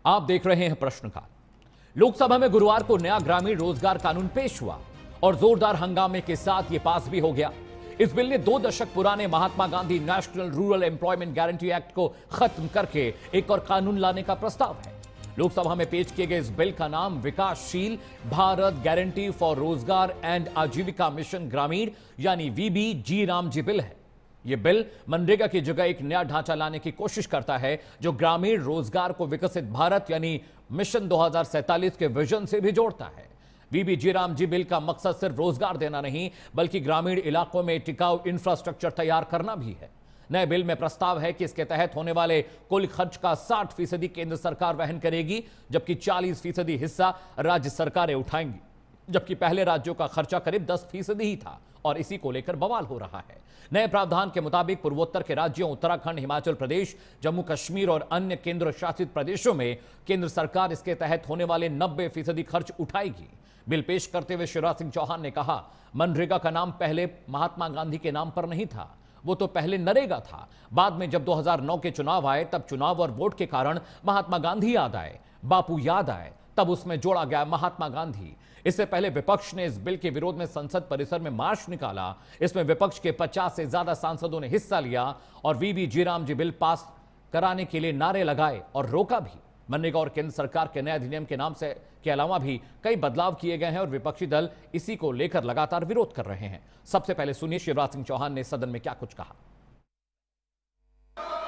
आप देख रहे हैं प्रश्नकाल। लोकसभा में गुरुवार को नया ग्रामीण रोजगार कानून पेश हुआ और जोरदार हंगामे के साथ यह पास भी हो गया। इस बिल ने 2 दशक पुराने Mahatma Gandhi national rural employment guarantee act को खत्म करके एक और कानून लाने का प्रस्ताव है। लोकसभा में पेश किए गए इस बिल का नाम विकासशील भारत गारंटी फॉर रोजगार एंड आजीविका मिशन ग्रामीण यानी VBG रामजी बिल है। यह बिल मनरेगा की जगह एक नया ढांचा लाने की कोशिश करता है जो ग्रामीण रोजगार को विकसित भारत यानी मिशन 2047 के विजन से भी जोड़ता है। VBG रामजी बिल का मकसद सिर्फ रोजगार देना नहीं बल्कि ग्रामीण इलाकों में टिकाऊ इंफ्रास्ट्रक्चर तैयार करना भी है। नए बिल में प्रस्ताव है कि इसके तहत होने वाले कुल खर्च का 60% केंद्र सरकार वहन करेगी, जबकि 40% हिस्सा राज्य सरकारें उठाएंगी। जबकि पहले राज्यों का खर्चा करीब 10% ही था और इसी को लेकर बवाल हो रहा है। नए प्रावधान के मुताबिक पूर्वोत्तर के राज्यों उत्तराखंड, हिमाचल प्रदेश, जम्मू कश्मीर और अन्य केंद्र शासित प्रदेशों में केंद्र सरकार इसके तहत होने वाले 90% खर्च उठाएगी। बिल पेश करते हुए शिवराज सिंह चौहान ने कहा, मनरेगा का नाम पहले महात्मा गांधी के नाम पर नहीं था, वो तो पहले नरेगा था। बाद में जब 2009 के चुनाव आए तब चुनाव और वोट के कारण महात्मा गांधी याद आए, बापू याद आए, तब उसमें जोड़ा गया महात्मा गांधी। इससे पहले विपक्ष ने इस बिल के विरोध में संसद परिसर में मार्च निकाला। इसमें विपक्ष के 50 से ज्यादा सांसदों ने हिस्सा लिया और VBG रामजी बिल पास कराने के लिए नारे लगाए और रोका भी। मनरेगा और केंद्र सरकार के नए अधिनियम के नाम से के अलावा भी कई बदलाव किए गए हैं और विपक्षी दल इसी को लेकर लगातार विरोध कर रहे हैं। सबसे पहले सुनिए शिवराज सिंह चौहान ने सदन में क्या कुछ कहा।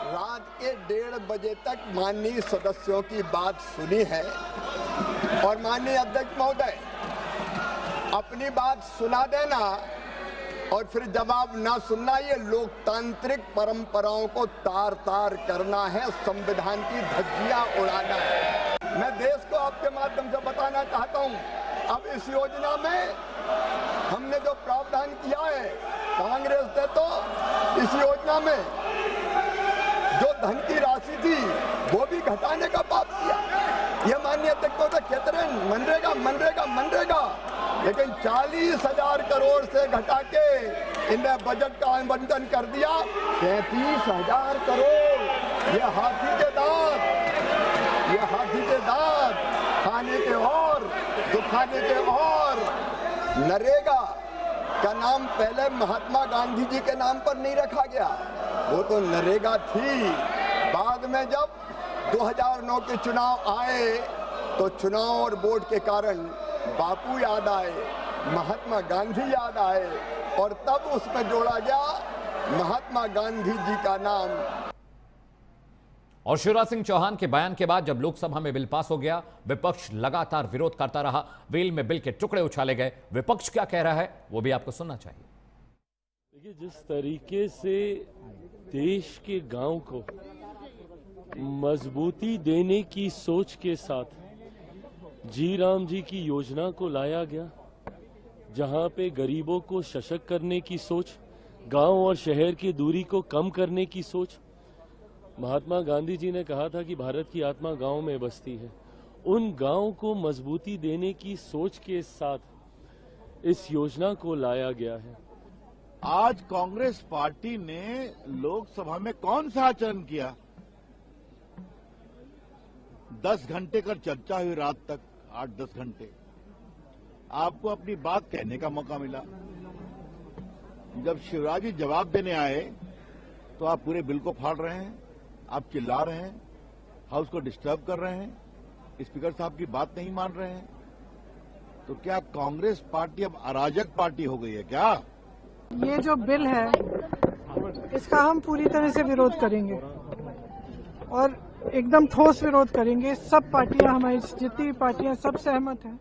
रात के 1:30 बजे तक माननीय सदस्यों की बात सुनी है और माननीय अध्यक्ष महोदय अपनी बात सुना देना और फिर जवाब ना सुनना, ये लोकतांत्रिक परंपराओं को तार तार करना है, संविधान की धज्जियां उड़ाना है। मैं देश को आपके माध्यम से बताना चाहता हूं, अब इस योजना में हमने जो प्रावधान किया है, कांग्रेस ने तो इस योजना में जो धन की राशि थी वो भी घटाने का पाप किया। यह माननीय अध्यक्ष तो कहते रहे मनरेगा मनरेगा मनरेगा, लेकिन 40,000 करोड़ से घटा के इन्हें बजट का आवंटन कर दिया 33,000 करोड़। ये हाथी के दांत खाने के और दुखाने के और। नरेगा का नाम पहले महात्मा गांधी जी के नाम पर नहीं रखा गया, वो तो नरेगा थी। बाद में जब 2009 के चुनाव आए तो चुनाव और वोट के कारण बापू याद आए, महात्मा गांधी याद आए और तब उसमें जोड़ा गया महात्मा गांधी जी का नाम। और शिवराज सिंह चौहान के बयान के बाद जब लोकसभा में बिल पास हो गया, विपक्ष लगातार विरोध करता रहा। वेल में बिल के टुकड़े उछाले गए। विपक्ष क्या कह रहा है वो भी आपको सुनना चाहिए। देखिए, जिस तरीके से देश के गांव को मजबूती देने की सोच के साथ जी राम जी की योजना को लाया गया, जहां पे गरीबों को सशक्त करने की सोच, गांव और शहर की दूरी को कम करने की सोच। महात्मा गांधी जी ने कहा था कि भारत की आत्मा गांव में बसती है। उन गांव को मजबूती देने की सोच के साथ इस योजना को लाया गया है। आज कांग्रेस पार्टी ने लोकसभा में कौन सा आचरण किया? 10 घंटे का चर्चा हुई, रात तक 8-10 घंटे आपको अपनी बात कहने का मौका मिला। जब शिवराज जी जवाब देने आए तो आप पूरे बिल को फाड़ रहे हैं, आप चिल्ला रहे हैं, हाउस को डिस्टर्ब कर रहे हैं, स्पीकर साहब की बात नहीं मान रहे हैं। तो क्या कांग्रेस पार्टी अब अराजक पार्टी हो गई है क्या? ये जो बिल है इसका हम पूरी तरह से विरोध करेंगे और एकदम ठोस विरोध करेंगे। सब पार्टियां, हमारी जितनी भी पार्टियां, सब सहमत हैं।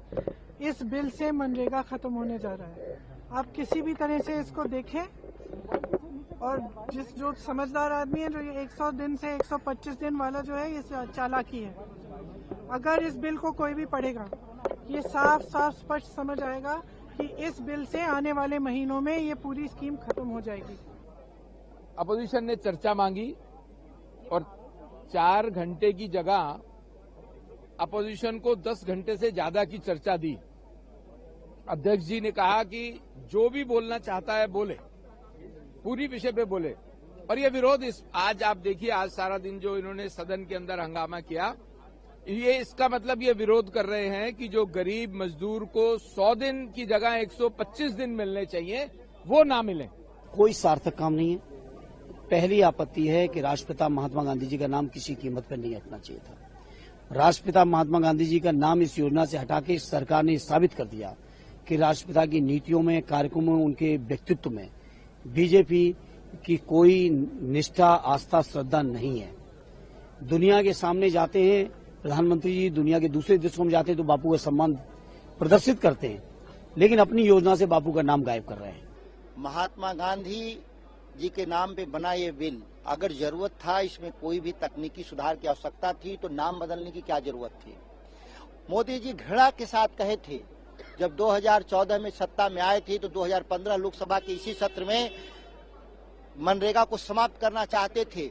इस बिल से मनरेगा खत्म होने जा रहा है। आप किसी भी तरह से इसको देखें और जो समझदार आदमी है, जो ये 100 दिन से 125 दिन वाला जो है, ये चालाकी है। अगर इस बिल को कोई भी पढ़ेगा, ये साफ साफ स्पष्ट समझ आएगा कि इस बिल से आने वाले महीनों में ये पूरी स्कीम खत्म हो जाएगी। अपोजिशन ने चर्चा मांगी और 4 घंटे की जगह अपोजिशन को 10 घंटे से ज्यादा की चर्चा दी। अध्यक्ष जी ने कहा कि जो भी बोलना चाहता है बोले, पूरी विषय पे बोले। और ये विरोध आज आप देखिए, आज सारा दिन जो इन्होंने सदन के अंदर हंगामा किया, ये इसका मतलब ये विरोध कर रहे हैं कि जो गरीब मजदूर को 100 दिन की जगह 125 दिन मिलने चाहिए वो ना मिले। कोई सार्थक काम नहीं है। पहली आपत्ति है कि राष्ट्रपिता महात्मा गांधी जी का नाम किसी कीमत पर नहीं हटना चाहिए था। राष्ट्रपिता महात्मा गांधी जी का नाम इस योजना से हटा के सरकार ने साबित कर दिया कि राष्ट्रपिता की नीतियों में, कार्यक्रमों में, उनके व्यक्तित्व में बीजेपी की कोई निष्ठा, आस्था, श्रद्धा नहीं है। दुनिया के सामने जाते हैं प्रधानमंत्री जी, दुनिया के दूसरे देशों में जाते हैं तो बापू का सम्मान प्रदर्शित करते हैं, लेकिन अपनी योजना से बापू का नाम गायब कर रहे हैं। महात्मा गांधी जी के नाम पे बना ये बिल, अगर जरूरत था इसमें कोई भी तकनीकी सुधार की आवश्यकता थी तो नाम बदलने की क्या जरूरत थी। मोदी जी घृणा के साथ कहे थे जब 2014 में सत्ता में आए थे तो 2015 लोकसभा के इसी सत्र में मनरेगा को समाप्त करना चाहते थे।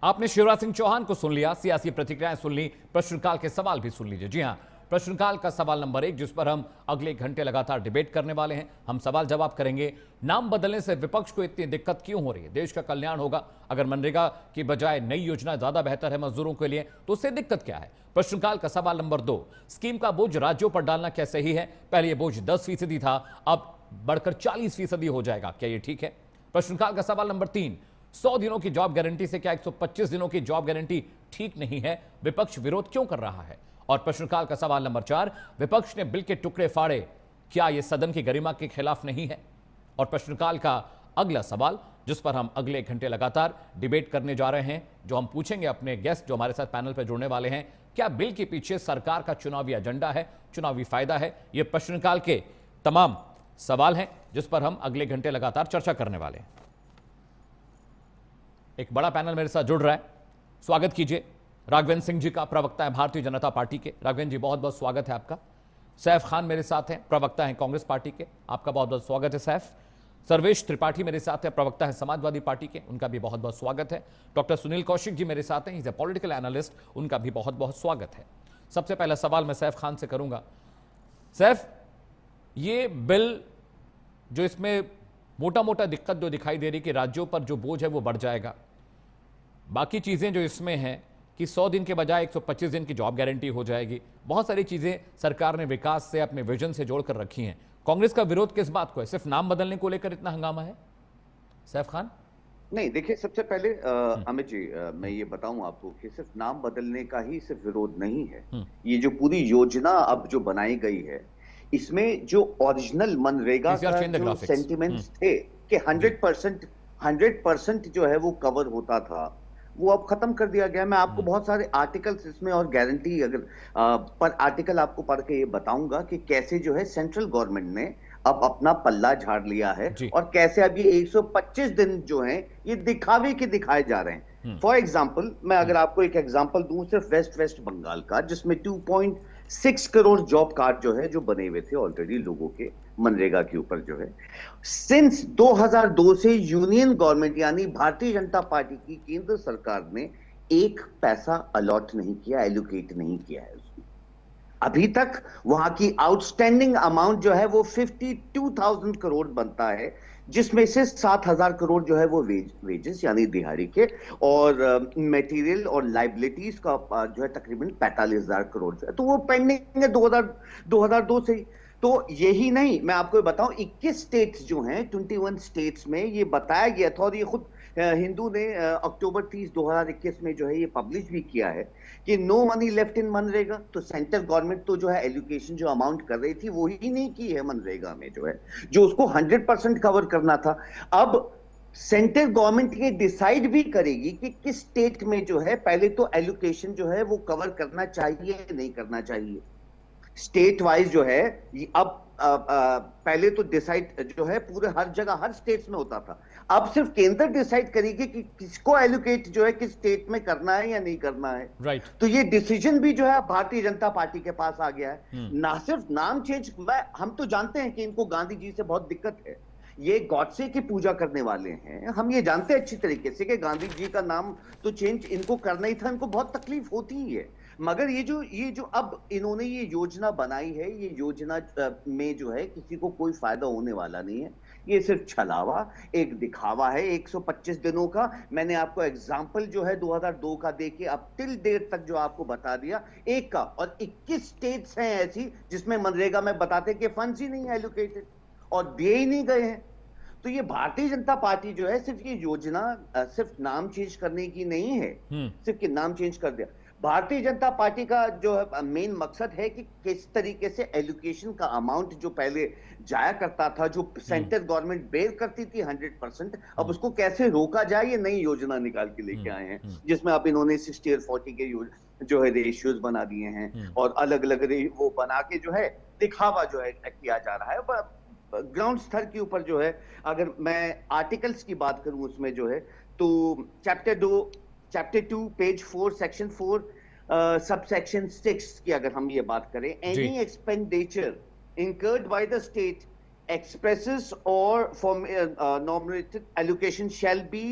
आपने शिवराज सिंह चौहान को सुन लिया, सियासी प्रतिक्रियाएं सुन ली, प्रश्नकाल के सवाल भी सुन लीजिए। जी हां, प्रश्नकाल का सवाल नंबर 1, जिस पर हम अगले घंटे लगातार डिबेट करने वाले हैं। हम सवाल जवाब करेंगे, नाम बदलने से विपक्ष को इतनी दिक्कत क्यों हो रही है? देश का कल्याण होगा, अगर मनरेगा की बजाय नई योजना ज्यादा बेहतर है मजदूरों के लिए, तो उससे दिक्कत क्या है? प्रश्नकाल का सवाल नंबर 2, स्कीम का बोझ राज्यों पर डालना क्या सही है? पहले यह बोझ 10% था, अब बढ़कर 40% हो जाएगा, क्या यह ठीक है? प्रश्नकाल का सवाल नंबर 3, 100 दिनों की जॉब गारंटी से क्या 125 दिनों की जॉब गारंटी ठीक नहीं है? विपक्ष विरोध क्यों कर रहा है? और प्रश्नकाल का सवाल नंबर 4, विपक्ष ने बिल के टुकड़े फाड़े, क्या यह सदन की गरिमा के खिलाफ नहीं है? और प्रश्नकाल का अगला सवाल, जिस पर हम अगले घंटे लगातार डिबेट करने जा रहे हैं, जो हम पूछेंगे अपने गेस्ट जो हमारे साथ पैनल पर जुड़ने वाले हैं, क्या बिल के पीछे सरकार का चुनावी एजेंडा है, चुनावी फायदा है? ये प्रश्नकाल के तमाम सवाल हैं जिस पर हम अगले घंटे लगातार चर्चा करने वाले हैं। एक बड़ा पैनल मेरे साथ जुड़ रहा है, स्वागत कीजिए। राघवेंद्र सिंह जी का, प्रवक्ता है भारतीय जनता पार्टी के। राघवेंद्र जी, बहुत बहुत स्वागत है आपका। सैफ खान मेरे साथ हैं, प्रवक्ता हैं कांग्रेस पार्टी के, आपका बहुत बहुत स्वागत है सैफ। सर्वेश त्रिपाठी मेरे साथ है, प्रवक्ता है समाजवादी पार्टी के, उनका भी बहुत बहुत स्वागत है। डॉक्टर सुनील कौशिक जी मेरे साथ हैं, इज ए पॉलिटिकल एनालिस्ट, उनका भी बहुत बहुत स्वागत है। सबसे पहला सवाल मैं सैफ खान से करूंगा। सैफ, ये बिल जो इसमें मोटा मोटा दिक्कत जो दिखाई दे रही कि राज्यों पर जो बोझ है वो बढ़ जाएगा, बाकी चीजें जो इसमें हैं कि 100 दिन के बजाय 125 दिन की जॉब गारंटी हो जाएगी, बहुत सारी चीजें सरकार ने विकास से, अपने विजन से जोड़कर रखी हैं। कांग्रेस का विरोध किस बात को है? सिर्फ नाम बदलने को लेकर इतना हंगामा है? सैफ खान? नहीं, देखिए, सबसे पहले अमित जी, मैं ये बताऊं आपको कि सिर्फ नाम बदलने का ही सिर्फ विरोध नहीं है। ये जो पूरी योजना अब जो बनाई गई है, इसमें जो ओरिजिनल मनरेगा का जो सेंटिमेंट्स थे कि 100% जो है वो कवर होता था, वो अब खत्म कर दिया गया। मैं आपको बहुत सारे आर्टिकल्स इसमें और गारंटी अगर पर आर्टिकल आपको पढ़ के ये बताऊंगा कि कैसे जो है सेंट्रल गवर्नमेंट ने अब अपना पल्ला झाड़ लिया है और कैसे अब ये 125 दिन जो हैं ये दिखावे के दिखाए जा रहे हैं। फॉर एग्जाम्पल, मैं अगर आपको एक एग्जाम्पल दूं सिर्फ वेस्ट बंगाल का, जिसमें 2.6 करोड़ जॉब कार्ड जो है जो बने हुए थे ऑलरेडी लोगों के मनरेगा के ऊपर जो है, सिंस 2002 से यूनियन गवर्नमेंट यानी भारतीय जनता पार्टी की केंद्र सरकार ने एक पैसा अलॉट नहीं किया, एलोकेट नहीं किया है। अभी तक वहां की आउटस्टैंडिंग अमाउंट जो है वो 52,000 करोड़ बनता है, जिसमें से 7,000 करोड़ जो है वो वेजेस यानी दिहाड़ी के, और मटेरियल और लाइबिलिटीज का जो है तकरीबन 45,000 करोड़ जो है, तो वो पेंडिंग है 2002 से ही। तो यही नहीं, मैं आपको बताऊं 21 स्टेट्स जो हैं, 21 स्टेट्स में ये बताया गया था, और ये खुद हिंदू ने अक्टूबर 30, 2021 में जो है ये पब्लिश भी किया है कि no money left in MNREGA. तो सेंट्रल गवर्नमेंट तो जो है एलोकेशन जो अमाउंट कर रही थी वो ही नहीं की है मनरेगा में, जो है जो उसको 100% कवर करना था। अब सेंट्रल गवर्नमेंट ये डिसाइड भी करेगी कि किस स्टेट में जो है पहले तो एलोकेशन जो है वो कवर करना चाहिए नहीं करना चाहिए। स्टेट वाइज जो है अब पहले तो डिसाइड जो है पूरे हर जगह हर स्टेट्स में होता था, अब सिर्फ केंद्र डिसाइड करेगी कि किसको एलोकेट जो है किस स्टेट में करना है या नहीं करना है। राइट। तो ये डिसीजन भी जो है भारतीय जनता पार्टी के पास आ गया है। ना सिर्फ नाम चेंज, हम तो जानते हैं कि इनको गांधी जी से बहुत दिक्कत है, ये गॉडसे की पूजा करने वाले हैं, हम ये जानते हैं अच्छी तरीके से कि गांधी जी का नाम तो चेंज इनको करना ही था, इनको बहुत तकलीफ होती ही है। मगर ये जो अब इन्होंने ये योजना बनाई है, ये योजना में जो है किसी को कोई फायदा होने वाला नहीं है। ये सिर्फ छलावा, एक दिखावा है 125 दिनों का। मैंने आपको एग्जाम्पल जो है 2002 का देके अब टिल डेट तक जो आपको बता दिया एक का, और 21 स्टेट्स हैं ऐसी जिसमें मनरेगा में बताते कि फंड्स ही नहीं एलोकेटेड और दिए ही नहीं गए हैं। तो ये भारतीय जनता पार्टी जो है सिर्फ ये योजना सिर्फ नाम चेंज करने की नहीं है, सिर्फ कि नाम चेंज कर दिया। भारतीय जनता पार्टी का जो है मेन मकसद है कि किस तरीके से एलोकेशन का अमाउंट जो पहले जाया करता था, जो सेंट्रल गवर्नमेंट बेयर करती थी 100%, अब उसको कैसे रोका जाए, ये नई योजना निकाल के लेके आए हैं, जिसमें अब इन्होंने 60-40 के जो है रेशियोज बना दिए हैं और अलग अलग वो बना के जो है दिखावा जो है किया जा रहा है। ग्राउंड स्तर के ऊपर जो है, अगर मैं आर्टिकल्स की बात करूं उसमें जो है, तो चैप्टर 2 पेज 4 सेक्शन 4 सबसेक्शन 6 की अगर हम ये बात करें, any expenditure incurred by the state expresses or nominated allocation shall be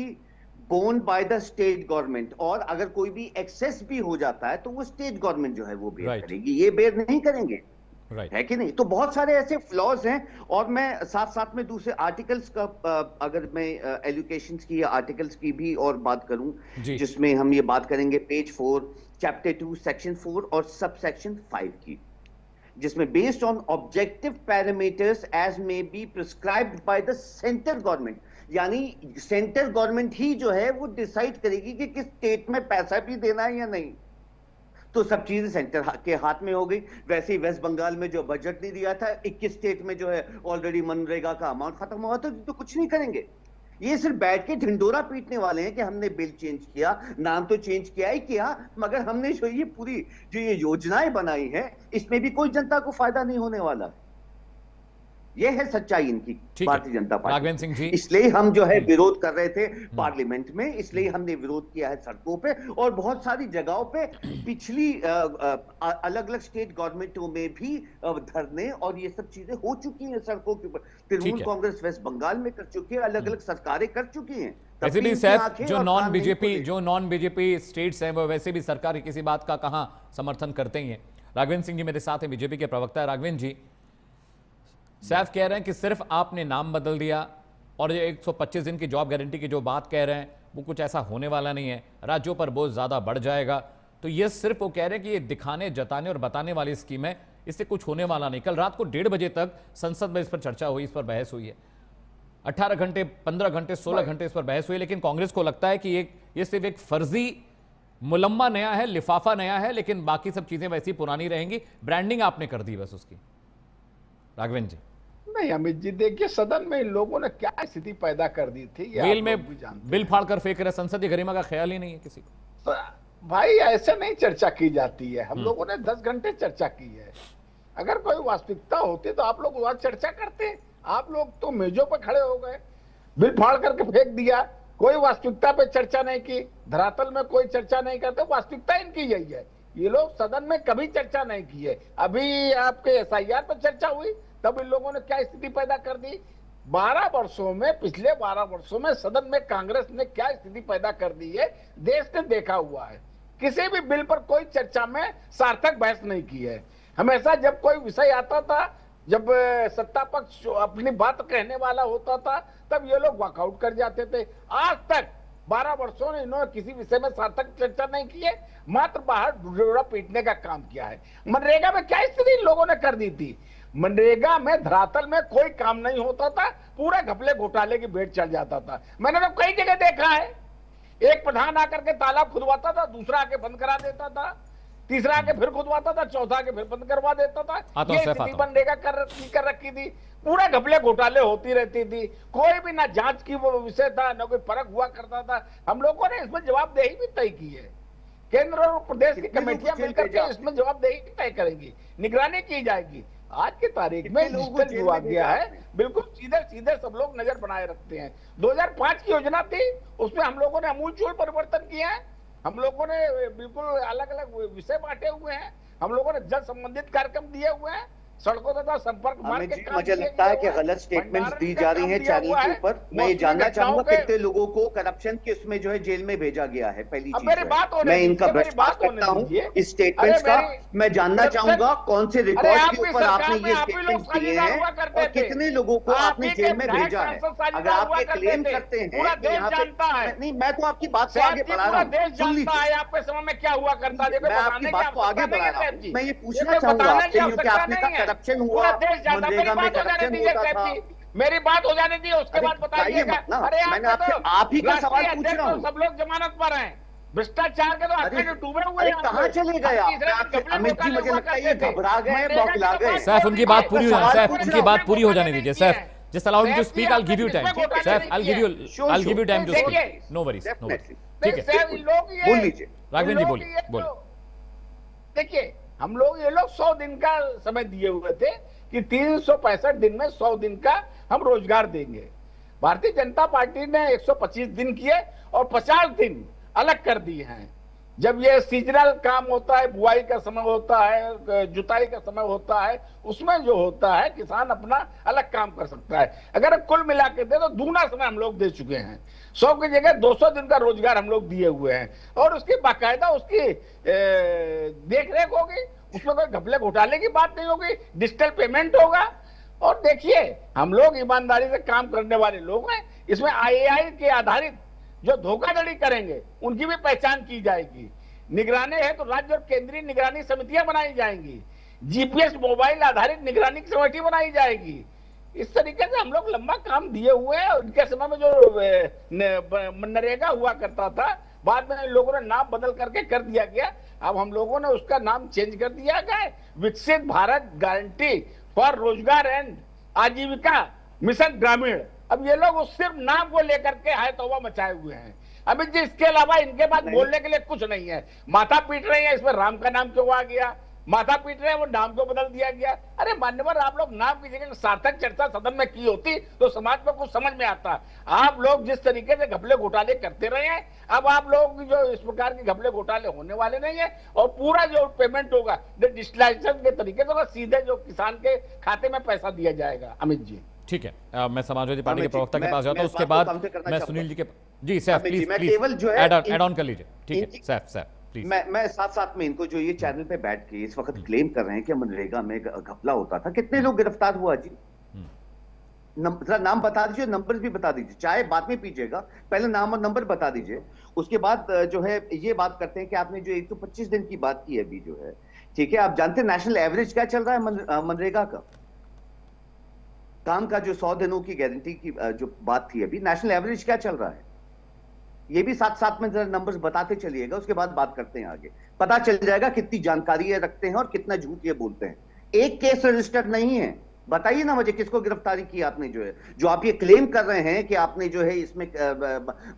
borne by the state government, और अगर कोई भी एक्सेस भी हो जाता है तो वो स्टेट गवर्नमेंट जो है वो बेयर करेगी, ये बेयर नहीं करेंगे, है कि नहीं। तो बहुत सारे ऐसे फ्लॉज हैं। और मैं साथ साथ में दूसरे आर्टिकल्स का अगर मैं एलोकेशंस की या आर्टिकल्स की भी और बात करूं, जिसमें हम ये बात करेंगे पेज 4 चैप्टर 2 सेक्शन 4 और सब सेक्शन 5 की, जिसमें based on objective parameters as may be prescribed by the central government, यानी सेंट्रल गवर्नमेंट ही जो है वो डिसाइड करेगी कि किस स्टेट में पैसा भी देना है या नहीं। तो सब चीजें सेंटर के हाथ में हो गई। वैसे ही वेस्ट बंगाल में जो बजट नहीं दिया था, 21 स्टेट में जो है ऑलरेडी मनरेगा का अमाउंट खत्म हुआ, तो कुछ नहीं करेंगे। ये सिर्फ बैठ के ढिंडोरा पीटने वाले हैं कि हमने बिल चेंज किया, नाम तो चेंज किया ही किया, मगर हमने जो ये पूरी जो ये योजनाएं बनाई हैं इसमें भी कोई जनता को फायदा नहीं होने वाला। ये है सच्चाई इनकी भारतीय जनता पार्टी। राघवेंद्र सिंह जी, इसलिए हम जो है विरोध कर रहे थे पार्लियामेंट में, इसलिए हमने विरोध किया है सड़कों पे और बहुत सारी जगहों पे। पिछली अलग अलग स्टेट गवर्नमेंटों में भी धरने और ये सब चीजें हो चुकी हैं सड़कों के ऊपर। तृणमूल कांग्रेस वेस्ट बंगाल में कर चुकी है, अलग अलग सरकारें कर चुकी हैं। वैसे भी सैफ, जो नॉन बीजेपी स्टेट्स हैं वो वैसे भी सरकार की किसी बात का कहां समर्थन करते ही हैं। राघवेंद्र सिंह जी मेरे साथ हैं, बीजेपी के प्रवक्ता है। राघवेंद्र जी, सैफ कह रहे हैं कि सिर्फ आपने नाम बदल दिया और ये 125 दिन की जॉब गारंटी की जो बात कह रहे हैं वो कुछ ऐसा होने वाला नहीं है, राज्यों पर बोझ ज्यादा बढ़ जाएगा। तो ये सिर्फ वो कह रहे हैं कि ये दिखाने, जताने और बताने वाली स्कीम है, इससे कुछ होने वाला नहीं। कल रात को 1:30 बजे तक संसद में इस पर चर्चा हुई, इस पर बहस हुई है। 18 घंटे, 15 घंटे, 16 घंटे इस पर बहस हुई, लेकिन कांग्रेस को लगता है कि ये सिर्फ एक फर्जी मुलम्मा नया है, लिफाफा नया है, लेकिन बाकी सब चीजें वैसी पुरानी रहेंगी। ब्रांडिंग आपने कर दी बस उसकी। राघवेंद्र जी, नहीं अमित जी, देखिए सदन में इन लोगों ने क्या स्थिति पैदा कर दी थी, वेल में बिल फाड़ कर फेंक रहे, संसदीय गरिमा का ख्याल ही नहीं है किसी को। भाई ऐसे नहीं चर्चा की जाती है। हम लोगों ने 10 घंटे चर्चा की है। अगर कोई वास्तविकता होती तो आप लोग वहां चर्चा करते। आप लोग तो मेजों पर खड़े हो गए, बिल फाड़ करके फेंक दिया, कोई वास्तविकता पे चर्चा नहीं की, धरातल में कोई चर्चा नहीं करते। वास्तविकता इनकी यही है, ये लोग सदन में कभी चर्चा नहीं की है। अभी आपके SIR पर चर्चा हुई तब इन लोगों ने क्या स्थिति पैदा कर दी। 12 वर्षों में, पिछले 12 वर्षों में सदन में कांग्रेस ने क्या स्थिति पैदा कर दी है देश ने देखा हुआ है। किसी भी बिल पर कोई चर्चा में सार्थक बहस नहीं की है। हमेशा जब कोई विषय आता था, जब सत्ता पक्ष अपनी बात कहने वाला होता था, तब ये लोग वॉकआउट कर जाते थे। आज तक 12 वर्षों में इन्होंने किसी विषय में सार्थक चर्चा नहीं की है, मात्र बाहर ढिंडोरा पीटने का काम किया है। मनरेगा में क्या स्थिति इन लोगों ने कर दी थी। मनरेगा में धरातल में कोई काम नहीं होता था, पूरा घपले घोटाले की भेंट चढ़ जाता था। मैंने तो कई जगह देखा है, एक प्रधान आकर के तालाब खुदवाता था, दूसरा आके बंद करा देता था, तीसरा आके फिर खुदवाता था, चौथा आके फिर बंद करवा देता था। ये स्थिति मनरेगा कर रखी थी। पूरा घपले घोटाले होती रहती थी, कोई भी ना जांच की वो विषय था, ना कोई परख हुआ करता था। हम लोगों ने इसमें जवाबदेही भी तय की है। केंद्र और प्रदेश की कमेटियां मिलकर के इसमें जवाबदेही तय करेंगी, निगरानी की जाएगी। आज की तारीख में डिजिटल युग आ गया है, बिल्कुल सीधे सीधे सब लोग नजर बनाए रखते हैं। 2005 की योजना थी, उसमें हम लोगों ने आमूलचूल परिवर्तन किया है। हम लोगों ने बिल्कुल अलग अलग विषय बांटे हुए हैं, हम लोगों ने जल संबंधित कार्यक्रम दिए हुए हैं, सड़कों तथा संपर्क मार्ग अमित के जी, काम मुझे किए लगता है गए कि हुए हैं। गलत स्टेटमेंट्स भंडारण दी का जा काम रही हैं दिया चैनल हुआ के है। ऊपर। मैं ये मौसमी जानना घटनाओं चाहूंगा के कितने लोगों को करप्शन के उसमें जो है जेल में भेजा गया है, पहली अब चीज मेरी जो बात है। होने मैं इनका दीजिए, मेरी बहिष्कार बात होने करता हूं दीजिए। इस स्टेटमेंट्स अरे का। मेरी मैं जानना चाहूंगा कौन से रिकॉर्ड के आपकी ऊपर आपने सरकार में ये आप ही लोग स्टेटमेंट्स दिए साझेदार हैं हुआ करते और थे। कितने लोगों को आप आपने ही जेल के में विधायक भेजा है। सांसद साझेदार अगर आप हुआ ये करते क्लेम थे। करते हैं पूरा कि देश यहाँ जानता है। पे नहीं, मैं तो आपकी बात को सैफ आगे जी, बढ़ा रहा पूरा हूँ, देश सुन जानता है लीजिए। आपके समय में क्या हुआ करता है। मैं आपकी बात को आगे बढ़ा रहा हूँ। मैं ये पूछना चाहूंगा आपसे क्योंकि आपने कहा करप्शन हुआ, पूरा देश जानता है। मेरी मनरेगा में बात हो जाने करप्शन दीजिए होता सैफ था। जी, मेरी बात हो जाने दीजिए, उसके अरे बाद बताइएगा। मत ना, अरे मैंने आपके आपसे तो आप ही का सवाल राष्ट्रीय पूछ अध्यक्ष रहा और हूँ। सब लोग जमानत पर हैं। भ्रष्टाचार के तो अरे हत्या डूबे हुए अरे हैं। कहाँ चले गए आप? अमित जी, मुझे लगता है ये घबरा गए, बौखला गए। सैफ, उनकी बात पूरी हो जाए, सवाल सैफ पूछ उनकी रहा हूं। बात पूरी हो जाने दीजिए। Saif, just allow him to Saif speak, ji, I'll give you time. आपने किसमें सैफ, घोटाला I'll give you Sure, I'll give you time to देखिए, speak. No worries, no worries. Definitely। ठीक है, सैफ, इन लोग ये- बोल लीजिए। राघवेंद्र जी इन लोग बोलिए, ये बोलिए। देखिए, हम लोग ये लोग 100 दिन का समय दिए हुए थे कि 365 दिन में 100 दिन का हम रोजगार देंगे। भारतीय जनता पार्टी ने 125 दिन किए और 50 दिन अलग कर दिए हैं। जब ये सीजनल काम होता है, बुआई का समय होता है, जुताई का समय होता है, उसमें जो होता है किसान अपना अलग काम कर सकता है। अगर कुल मिला के दे तो दूना समय हम लोग दे चुके हैं। 100 की जगह 200 दिन का रोजगार हम लोग दिए हुए हैं और उसकी बाकायदा उसकी देख रेख होगी। उसमें कोई घपले घोटाले की बात नहीं होगी, डिजिटल पेमेंट होगा। और देखिए, हम लोग ईमानदारी से काम करने वाले लोग हैं। इसमें IAI के आधारित जो धोखाधड़ी करेंगे उनकी भी पहचान की जाएगी। निगरानी है तो राज्य और केंद्रीय निगरानी समितियां बनाई जाएंगी। GPS मोबाइल आधारित निगरानी की समिति बनाई जाएगी। इस तरीके से हम लोग लंबा काम दिए हुए हैं। उनके समय में जो मनरेगा हुआ करता था, बाद में लोगों ने नाम बदल करके कर दिया गया। अब हम लोगों ने उसका नाम चेंज कर दिया गया, विकसित भारत गारंटी फॉर रोजगार एंड आजीविका मिशन ग्रामीण। अब ये लोग उस सिर्फ नाम को लेकर के हाय तौबा मचाए हुए हैं। अमित जी, इसके अलावा इनके पास बोलने के लिए कुछ नहीं है। माथा पीट रहे हैं, इसमें राम का नाम क्यों आ गया, माथा पीट रहे हैं, वो नाम क्यों बदल दिया गया। अरे मान्यवर, आप लोग नाम की जगह सार्थक चर्चा सदन में की होती तो समाज में कुछ समझ में आता। आप लोग जिस तरीके से घपले घोटाले करते रहे हैं, अब आप लोग जो इस प्रकार के घपले घोटाले होने वाले नहीं है। और पूरा जो पेमेंट होगा डिजिटलाइजेशन के तरीके से होगा, सीधे जो किसान के खाते में पैसा दिया जाएगा। अमित जी, ठीक है, मैं समाजवादी पार्टी के अमित जी, प्रवक्ता के मैं- पास जाता हूं, मैं उसके इस बात बाद को कम से करना मैं चाहूंगा। सुनील जी के जी सैफ अमित जी, प्लीज मैं प्लीज केवल जो है ऐड ऑन कर लीजिए। ठीक है सैफ प्लीज। मैं साथ साथ में इनको जो ये चैनल पे बैठ के इस वक्त क्लेम कर रहे हैं कि मनरेगा में घपला होता था, कितने लोग गिरफ्तार हुआ जी? जरा नाम बता दीजिए, नंबर भी बता दीजिए, चाहे बाद में पीजिएगा, पहले नाम और नंबर बता दीजिए। उसके बाद जो है ये बात करते हैं कि आपने जो 125 दिन की बात की अभी जो है, ठीक है, आप जानते हैं नेशनल एवरेज क्या चल रहा है मनरेगा का काम का? जो 100 दिनों की गारंटी की जो बात थी अभी, नेशनल एवरेज क्या चल रहा है? ये भी साथ साथ में जरा नंबर्स बताते चलिएगा, उसके बाद बात करते हैं आगे। पता चल जाएगा कितनी जानकारी ये रखते हैं और कितना झूठ ये बोलते हैं। एक केस रजिस्टर्ड नहीं है। बताइए ना मुझे, किसको गिरफ्तारी की आपने? जो है, जो आप ये क्लेम कर रहे हैं कि आपने जो है इसमें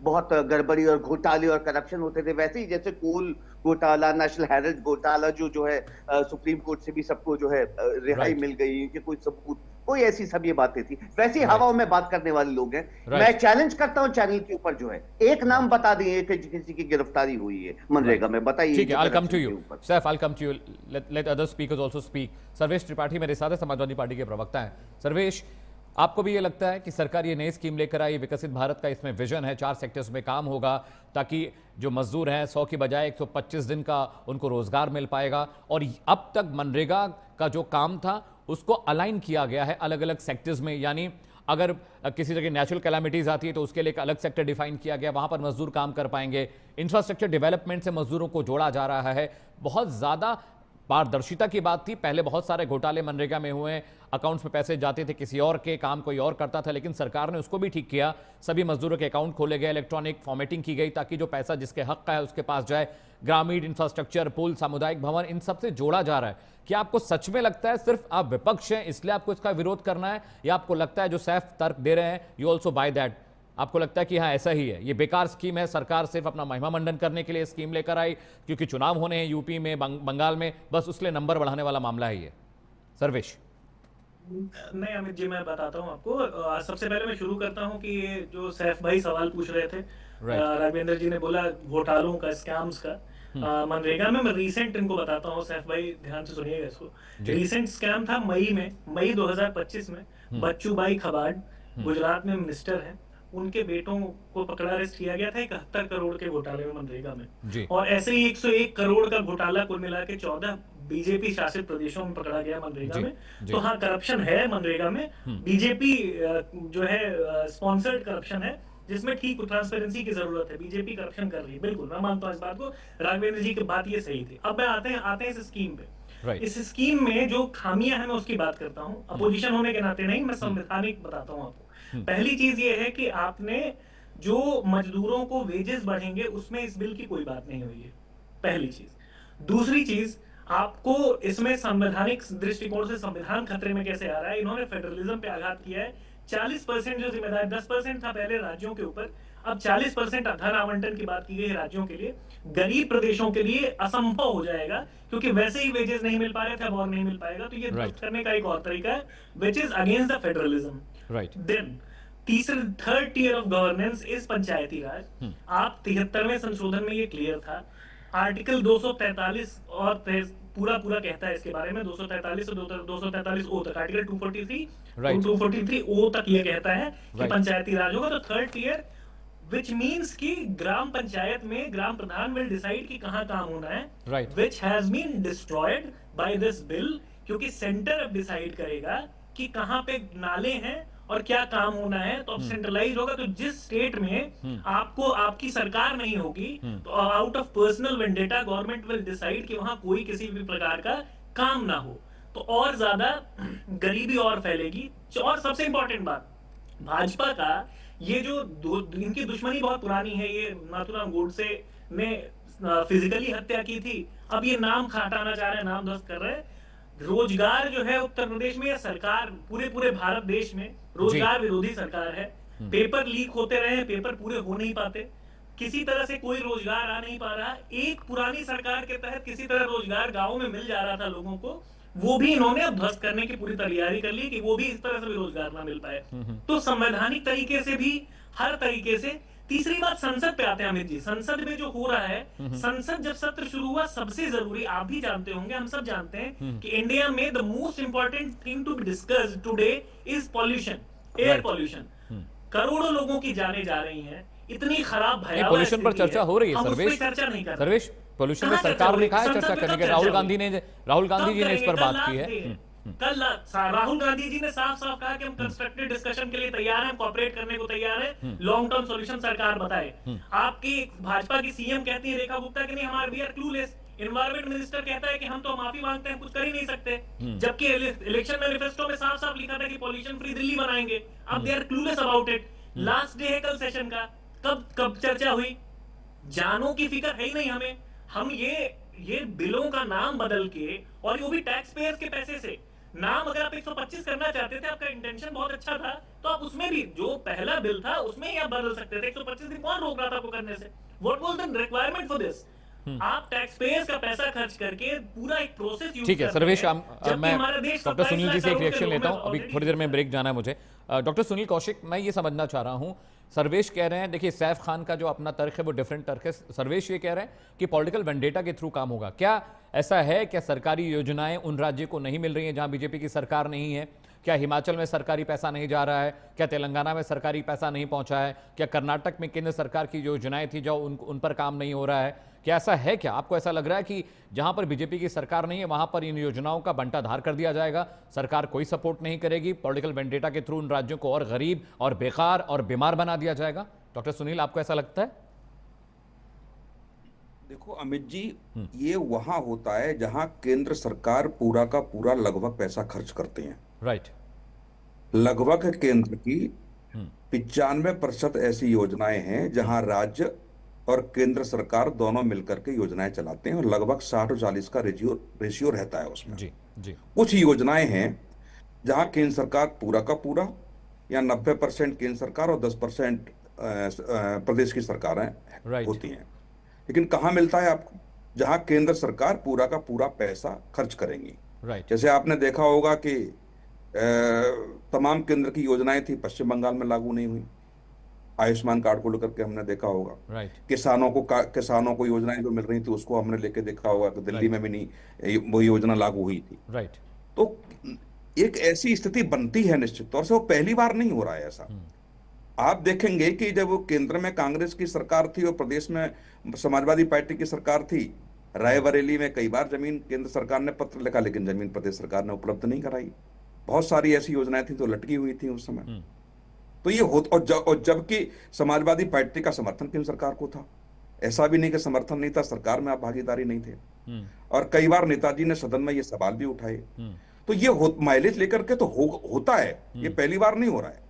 बहुत गड़बड़ी और घोटाले और करप्शन होते थे, वैसे ही जैसे कोल घोटाला, नेशनल हेराल्ड घोटाला, जो है सुप्रीम कोर्ट से भी सबको जो है रिहाई मिल गई कि कोई सबूत, कोई ऐसी सब ये बातें थी, वैसी हवाओं में बात करने वाले लोग हैं। मैं चैलेंज करता हूं चैनल के ऊपर जो है, एक नाम बता दिए कि किसी की गिरफ्तारी हुई है मनरेगा में, बताइए। ठीक है, I'll come to you. Saif, I'll come to you. Let other speakers also speak. Sarvesh Tripathi मेरे साथ है, समाजवादी पार्टी के प्रवक्ता हैं। सर्वेश, आपको भी ये लगता है कि सरकार ये नई स्कीम लेकर आई, विकसित भारत का इसमें विजन है, 4 सेक्टर्स में काम होगा ताकि जो मजदूर हैं 100 की बजाय 125 दिन का उनको रोजगार मिल पाएगा, और अब तक मनरेगा का जो काम था उसको अलाइन किया गया है अलग अलग सेक्टर्स में, यानी अगर किसी जगह नेचुरल कैलामिटीज आती है तो उसके लिए एक अलग सेक्टर डिफाइन किया गया, वहां पर मजदूर काम कर पाएंगे। इंफ्रास्ट्रक्चर डेवलपमेंट से मजदूरों को जोड़ा जा रहा है। बहुत ज्यादा पारदर्शिता की बात थी। पहले बहुत सारे घोटाले मनरेगा में हुए, अकाउंट्स में पैसे जाते थे किसी और के, काम कोई और करता था, लेकिन सरकार ने उसको भी ठीक किया। सभी मजदूरों के अकाउंट खोले गए, इलेक्ट्रॉनिक फॉर्मेटिंग की गई ताकि जो पैसा जिसके हक का है उसके पास जाए। ग्रामीण इंफ्रास्ट्रक्चर, पुल, सामुदायिक भवन, इन सब से जोड़ा जा रहा है। क्या आपको सच में लगता है सिर्फ आप विपक्ष हैं इसलिए आपको इसका विरोध करना है, या आपको लगता है जो सैफ तर्क दे रहे हैं यू ऑल्सो बाय दैट? आपको लगता है कि हाँ ऐसा ही है, ये बेकार स्कीम है, सरकार सिर्फ अपना महिमा मंडन करने के लिए स्कीम लेकर आई क्योंकि चुनाव होने हैं यूपी में, बंगाल में, बस उसके लिए नंबर बढ़ाने वाला मामला है ये? सर्वेश। नहीं अमित जी, मैं बताता हूँ आपको। सबसे पहले मैं शुरू करता हूँ कि जो सैफ भाई सवाल पूछ रहे थे, राघवेंद्र जी ने बोला घोटालों का, स्कैम्स का, मनरेगा में। मैं रीसेंट इनको बताता हूँ, सैफ भाई ध्यान से सुनिएगा इसको। रीसेंट स्कैम था मई 2025 में। बच्चू भाई खबाड़ गुजरात में मिनिस्टर हैं, उनके बेटों को पकड़ा, अरेस्ट किया गया था 71 करोड़ के घोटाले में मनरेगा में। और ऐसे ही 101 करोड़ का घोटाला कुल मिला के 14 बीजेपी शासित प्रदेशों में पकड़ा गया मनरेगा में। तो हाँ, करप्शन है मनरेगा में, बीजेपी जो है स्पॉन्सर्ड करप्शन है, जिसमें ठीक ट्रांसपेरेंसी की जरूरत है। बीजेपी करप्शन कर रही है, बिल्कुल मैं मानता हूँ इस बात को। राघवेंद्र जी की बात ये सही थी। अब मैं आते हैं इस स्कीम पे। इस स्कीम में जो खामियां हैं मैं उसकी बात करता हूँ, अपोजिशन होने के नाते नहीं, मैं संवैधानिक बताता हूँ आपको। पहली चीज ये है कि आपने जो मजदूरों को वेजेस बढ़ेंगे उसमें इस बिल की कोई बात नहीं हुई है, पहली चीज। दूसरी चीज, आपको इसमें संवैधानिक दृष्टिकोण से संविधान खतरे में कैसे आ रहा है। इन्होंने फेडरलिज्म पे आघात किया है। 40% जो जिम्मेदारी, 10% था पहले राज्यों के ऊपर, अब 40% धन आवंटन की बात की गई है राज्यों के लिए। गरीब प्रदेशों के लिए असंभव हो जाएगा, क्योंकि वैसे ही वेजेस नहीं मिल पा रहे थे, अब और नहीं मिल पाएगा। तो ये रद्द करने का एक और तरीका है, which is against the federalism. Then third tier of governance is Panchayati Raj. आप 73वें संशोधन में ये क्लियर था, आर्टिकल 243 और पूरा कहता है इसके बारे में, 243 से 243 ओ तक, आर्टिकल 243 243 ओ तक ये कहता है कि पंचायती राज होगा। तो थर्ड टियर विच मीन्स कि ग्राम पंचायत में ग्राम प्रधान विल डिसाइड कि कहाँ काम होना है, which has been destroyed by this bill, क्योंकि सेंटर अब डिसाइड करेगा कि कहाँ पे नाले हैं और क्या काम होना है। तो अब सेंट्रलाइज होगा। तो जिस स्टेट में आपको आपकी सरकार नहीं होगी, तो out of personal vendetta government will decide कि वहां कोई किसी भी प्रकार का काम ना हो, तो और ज्यादा गरीबी और फैलेगी। और सबसे इंपॉर्टेंट बात, भाजपा का ये जो इनकी दुश्मनी बहुत पुरानी है। ये नाथूराम गोडसे ने फिजिकली हत्या की थी, अब ये नाम हटाना चाह रहे हैं, नाम ध्वस्त कर रहे हैं। रोजगार जो है उत्तर प्रदेश में, या सरकार पूरे भारत देश में रोजगार विरोधी सरकार है। पेपर लीक होते रहे, पेपर पूरे हो नहीं पाते, किसी तरह से कोई रोजगार आ नहीं पा रहा। एक पुरानी सरकार के तहत किसी तरह रोजगार गांव में मिल जा रहा था लोगों को, वो भी इन्होंने अब ध्वस्त करने की पूरी तैयारी कर ली कि वो भी इस तरह से भी रोजगार ना मिल पाए। तो संवैधानिक तरीके से भी, हर तरीके से। तीसरी बात, संसद पे आते हैं अमित जी। संसद में जो हो रहा है, संसद जब सत्र शुरू हुआ, सबसे जरूरी, आप भी जानते होंगे, हम सब जानते हैं कि इंडिया में the most important thing to be discussed today is pollution, air pollution. करोड़ों लोगों की जानें जा रही हैं, इतनी खराब भयावह पॉल्यूशन पर चर्चा हो रही है। सर्वेश, चर्चा नहीं कर सर्वेश, पॉल्यूशन में सरकार ने कहा है चर्चा करने के। राहुल गांधी जी ने इस पर बात की है। कल राहुल गांधी जी ने साफ कहा कि हम कंस्ट्रक्टिव डिस्कशन के लिए तैयार हैं, कोऑपरेट करने को तैयार हैं, लॉन्ग टर्म सॉल्यूशन सरकार बताए। आपकी भाजपा की सीएम कहती है रेखा गुप्ता कि नहीं, हमारे we are clueless. Environment minister कहता है कि हम तो माफी मांगते हैं, कुछ कर ही नहीं सकते, जबकि इलेक्शन मैनिफेस्टो में साफ लिखा था कि पॉल्यूशन फ्री दिल्ली बनाएंगे। अब they are clueless about it. Last day है कल सेशन का, कब चर्चा हुई? जानों की फिक्र है ही नहीं हमें। हम ये बिलों का नाम बदल के, और वो भी टैक्स पेयर्स के पैसे से, नाम अगर आप 125 करना चाहते थे, आपका इंटेंशन बहुत अच्छा था, तो आप उसमें भी, जो पहला बिल था उसमें ही आप बदल सकते थे। 125 दिन कौन रोक रहा था आपको करने से? What was the requirement for this? आप टैक्स पेयर्स का पैसा खर्च करके पूरा एक प्रोसेस यूज। ठीक है सर्वेश, मैं डॉक्टर सुनील जी से एक रिएक्शन लेता हूं, अभी थोड़ी देर में ब्रेक जाना है मुझे। डॉक्टर सुनील कौशिक, मैं ये समझना चाह रहा हूं, सर्वेश कह रहे हैं, देखिए सैफ खान का जो अपना तर्क है वो डिफरेंट तर्क है। सर्वेश ये कह रहे हैं कि पॉलिटिकल वेंडेटा के थ्रू काम होगा। क्या ऐसा है? क्या सरकारी योजनाएं उन राज्यों को नहीं मिल रही हैं जहां बीजेपी की सरकार नहीं है? क्या हिमाचल में सरकारी पैसा नहीं जा रहा है? क्या तेलंगाना में सरकारी पैसा नहीं पहुंचा है? क्या कर्नाटक में केंद्र सरकार की जो योजनाएं थी जो उन पर काम नहीं हो रहा है? क्या ऐसा है? क्या आपको ऐसा लग रहा है कि जहां पर बीजेपी की सरकार नहीं है वहां पर इन योजनाओं का बंटाधार कर दिया जाएगा, सरकार कोई सपोर्ट नहीं करेगी, पॉलिटिकल वेंडेटा के थ्रू उन राज्यों को और गरीब और बेकार और बीमार बना दिया जाएगा? डॉक्टर सुनील, आपको ऐसा लगता है? देखो अमित जी, ये वहां होता है जहां केंद्र सरकार पूरा का पूरा लगभग पैसा खर्च करते हैं। राइट। लगभग केंद्र की 95% ऐसी योजनाएं हैं जहां राज्य और केंद्र सरकार दोनों मिलकर के योजनाएं चलाते हैं, और लगभग 60-40 का रेशियो रहता है उसमें। जी जी। कुछ योजनाएं हैं जहां केंद्र सरकार पूरा का पूरा, या 90% केंद्र सरकार और 10% प्रदेश की सरकारें होती हैं। लेकिन कहां मिलता है आपको? जहां केंद्र सरकार पूरा का पूरा पैसा खर्च करेंगी। जैसे आपने देखा होगा कि तमाम केंद्र की योजनाएं थी, पश्चिम बंगाल में लागू नहीं हुई, आयुष्मान कार्ड को लेकर के हमने देखा होगा, राइट, किसानों को योजनाएं जो मिल रही थी उसको हमने लेके देखा होगा कि दिल्ली में भी नहीं वो योजना लागू हुई थी। राइट, तो एक ऐसी स्थिति बनती है निश्चित तौर से, वो पहली बार नहीं हो रहा है ऐसा। आप देखेंगे कि जब वो केंद्र में कांग्रेस की सरकार थी और प्रदेश में समाजवादी पार्टी की सरकार थी, रायबरेली में कई बार जमीन केंद्र सरकार ने पत्र लिखा, लेकिन जमीन प्रदेश सरकार ने उपलब्ध नहीं कराई। बहुत सारी ऐसी योजनाएं थी तो लटकी हुई थी उस समय। तो ये हो, और जबकि समाजवादी पार्टी का समर्थन केंद्र सरकार को था, ऐसा भी नहीं कि समर्थन नहीं था, सरकार में आप भागीदारी नहीं थे। और कई बार नेताजी ने सदन में ये सवाल भी उठाए। तो ये माइलेज लेकर के तो होता है, ये पहली बार नहीं हो रहा है।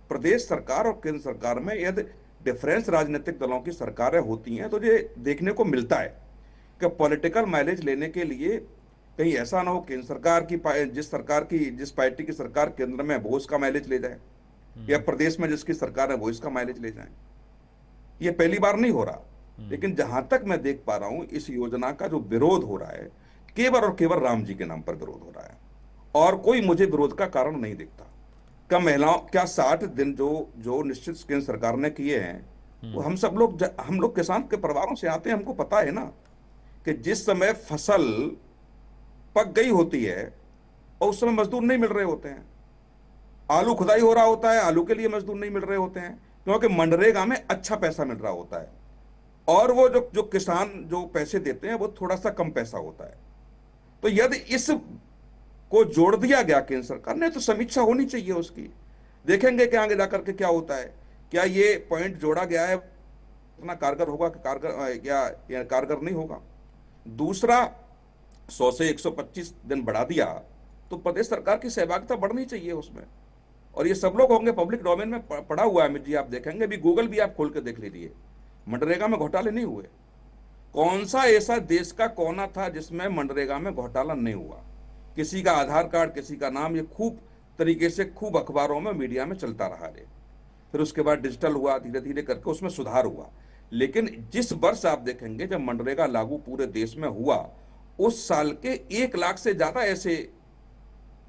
प्रदेश सरकार और केंद्र सरकार में यदि डिफरेंस राजनीतिक दलों की सरकारें होती हैं तो ये देखने को मिलता है कि पॉलिटिकल माइलेज लेने के लिए कहीं ऐसा ना हो केंद्र सरकार की जिस पार्टी की सरकार केंद्र में वो उसका माइलेज ले जाए, या प्रदेश में जिसकी सरकार है वो इसका माइलेज ले जाए। ये पहली बार नहीं हो रहा, लेकिन जहां तक मैं देख पा रहा हूं इस योजना का जो विरोध हो रहा है केवल और केवल राम जी के नाम पर विरोध हो रहा है, और कोई मुझे विरोध का कारण नहीं दिखता। क्या 60 दिन जो निश्चित केंद्र सरकार ने किए हैं, वो हम लोग किसान के परिवारों से आते हैं, हमको पता है ना कि जिस समय फसल पक गई होती है और उस समय मजदूर नहीं मिल रहे होते हैं, आलू खुदाई हो रहा होता है, आलू के लिए मजदूर नहीं मिल रहे होते हैं क्योंकि मनरेगा में अच्छा पैसा मिल रहा होता है, और वो जो किसान जो पैसे देते हैं वो थोड़ा सा कम पैसा होता है। तो यदि इस को जोड़ दिया गया केंद्र सरकार ने तो समीक्षा होनी चाहिए उसकी। देखेंगे कि आगे जाकर के क्या होता है, क्या ये पॉइंट जोड़ा गया है इतना कारगर होगा कि कारगर नहीं होगा। दूसरा, 100 से 125 दिन बढ़ा दिया तो प्रदेश सरकार की सहभागिता बढ़नी चाहिए उसमें, और ये सब लोग होंगे, पब्लिक डोमेन में पड़ा हुआ है अमित जी, आप देखेंगे भी, गूगल भी आप खोल के देख लीजिए, मनरेगा में घोटाले नहीं हुए। कौन सा ऐसा देश का कोना था जिसमें मनरेगा में घोटाला नहीं हुआ। किसी का आधार कार्ड, किसी का नाम, ये खूब तरीके से खूब अखबारों में मीडिया में चलता रहा है। फिर उसके बाद डिजिटल हुआ, धीरे धीरे करके उसमें सुधार हुआ। लेकिन जिस वर्ष आप देखेंगे जब मनरेगा लागू पूरे देश में हुआ, उस साल के 1 लाख से ज्यादा ऐसे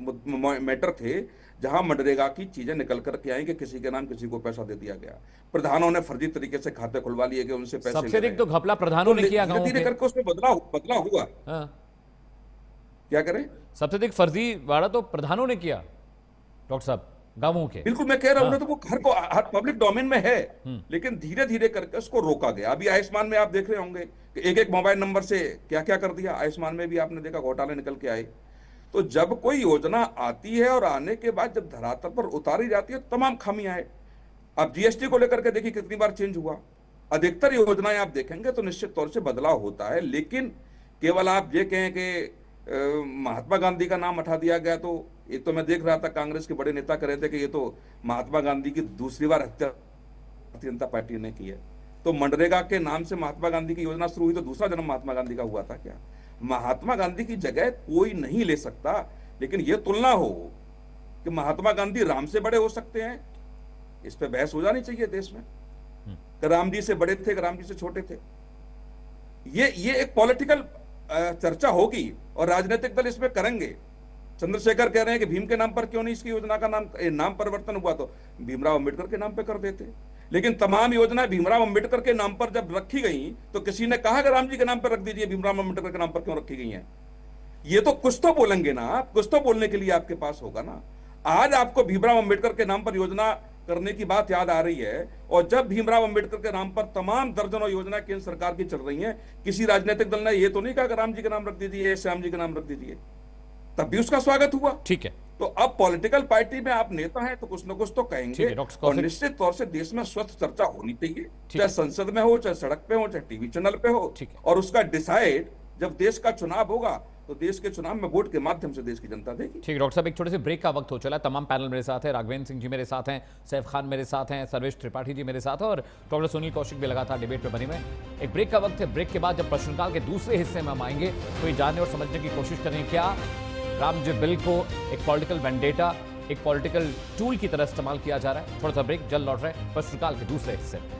मैटर थे जहां मनरेगा की चीजें निकल करके आई कि किसी के नाम किसी को पैसा दे दिया गया, प्रधानों ने फर्जी तरीके से खाते खुलवा लिए कि उनसे पैसे। सबसे अधिक तो घपला प्रधानों ने किया, धीरे धीरे करके उसमें बदलाव हुआ। क्या करें, सबसे अधिक फर्जीवाड़ा तो प्रधानों ने किया डॉक्टर साहब, गांवों के। बिल्कुल, मैं कह रहा हूं ना, तो वो हर पब्लिक डोमेन में है, लेकिन धीरे धीरे करके उसको रोका गया। अभी आयुष्मान में आप देख रहे होंगे कि एक मोबाइल नंबर से क्या क्या कर दिया। आयुष्मान में भी आपने देखा घोटाले निकल के आए। तो जब कोई योजना आती है और आने के बाद जब धरातल पर उतारी जाती है तमाम खामियां हैं। अब जीएसटी को लेकर के देखिए कितनी बार चेंज हुआ। अधिकतर योजनाएं आप देखेंगे तो निश्चित तौर से बदलाव होता है, लेकिन केवल आप ये कहें कि महात्मा गांधी का नाम हटा दिया गया, तो एक तो मैं देख रहा था कांग्रेस के बड़े नेता कह रहे थे कि ये तो महात्मा गांधी की दूसरी बार हत्या भारतीय जनता पार्टी ने की है। तो मनरेगा के नाम से महात्मा गांधी की योजना शुरू हुई तो दूसरा जन्म महात्मा गांधी का हुआ था क्या? महात्मा गांधी की जगह कोई नहीं ले सकता, लेकिन यह तुलना हो कि महात्मा गांधी राम से बड़े हो सकते हैं, इस पे बहस हो जानी चाहिए देश में कि राम जी से बड़े थे कि राम जी से छोटे थे। ये एक पॉलिटिकल चर्चा होगी और राजनीतिक दल इसमें करेंगे। चंद्रशेखर कह रहे हैं कि भीम के नाम पर क्यों नहीं इसकी योजना का नाम परिवर्तन हुआ, तो भीमराव अंबेडकर के नाम पे कर देते। लेकिन तमाम योजनाएं भीमराव अंबेडकर के नाम पर जब रखी गई तो किसी ने कहा कि राम जी के नाम पर रख दीजिए, भीमराव अंबेडकर के नाम पर क्यों रखी गई हैं? ये तो कुछ तो बोलेंगे ना आप, कुछ तो बोलने के लिए आपके पास होगा ना। आज आपको भीमराव अंबेडकर के नाम पर योजना करने की बात याद आ रही है, और जब भीमराव अंबेडकर के नाम पर तमाम दर्जनों योजना केंद्र सरकार की चल रही हैं, किसी राजनीतिक दल ने ये तो नहीं कहा कि राम जी का नाम रख दीजिए, श्याम जी का नाम रख दीजिए, तब भी उसका स्वागत हुआ। ठीक है, तो अब पॉलिटिकल पार्टी में आप नेता हैं तो कुछ न कुछ तो कहेंगे, और निश्चित तौर से देश में स्वस्थ चर्चा होनी चाहिए, चाहे संसद में हो, चाहे सड़क पे हो, चाहे टीवी चैनल पे हो, और उसका डिसाइड जब देश का चुनाव होगा तो देश के चुनाव में वोट के माध्यम से देश की जनता देगी। ठीक है डॉक्टर साहब, एक छोटे से ब्रेक का वक्त हो चला। तमाम पैनल मेरे साथ है, राघवेंद्र सिंह जी मेरे साथ हैं, सैफ खान मेरे साथ हैं, सर्वेश त्रिपाठी जी मेरे साथ हैं, और डॉक्टर सुनील कौशिक भी लगातार डिबेट में बने हुए। एक ब्रेक का वक्त है। ब्रेक के बाद जब प्रश्नकाल के दूसरे हिस्से में हम आएंगे तो ये जानने और समझने की कोशिश करेंगे क्या राम जी बिल को एक पॉलिटिकल वेंडेटा, एक पॉलिटिकल टूल की तरह इस्तेमाल किया जा रहा है। थोड़ा सा ब्रेक, जल्द लौट रहे हैं प्रश्नकाल के दूसरे हिस्से में।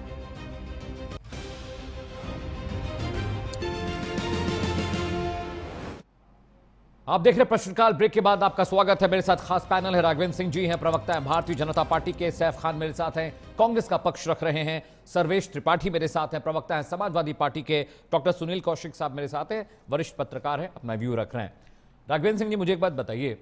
आप देख रहे प्रश्नकाल। ब्रेक के बाद आपका स्वागत है। मेरे साथ खास पैनल है। राघवेंद्र सिंह जी हैं, प्रवक्ता हैं भारतीय जनता पार्टी के। सैफ खान मेरे साथ हैं, कांग्रेस का पक्ष रख रहे हैं। सर्वेश त्रिपाठी मेरे साथ हैं, प्रवक्ता हैं समाजवादी पार्टी के। डॉक्टर सुनील कौशिक साहब मेरे साथ हैं, वरिष्ठ पत्रकार हैं, अपना व्यू रख रहे हैं। राघवेंद्र सिंह जी, मुझे एक बात बताइए,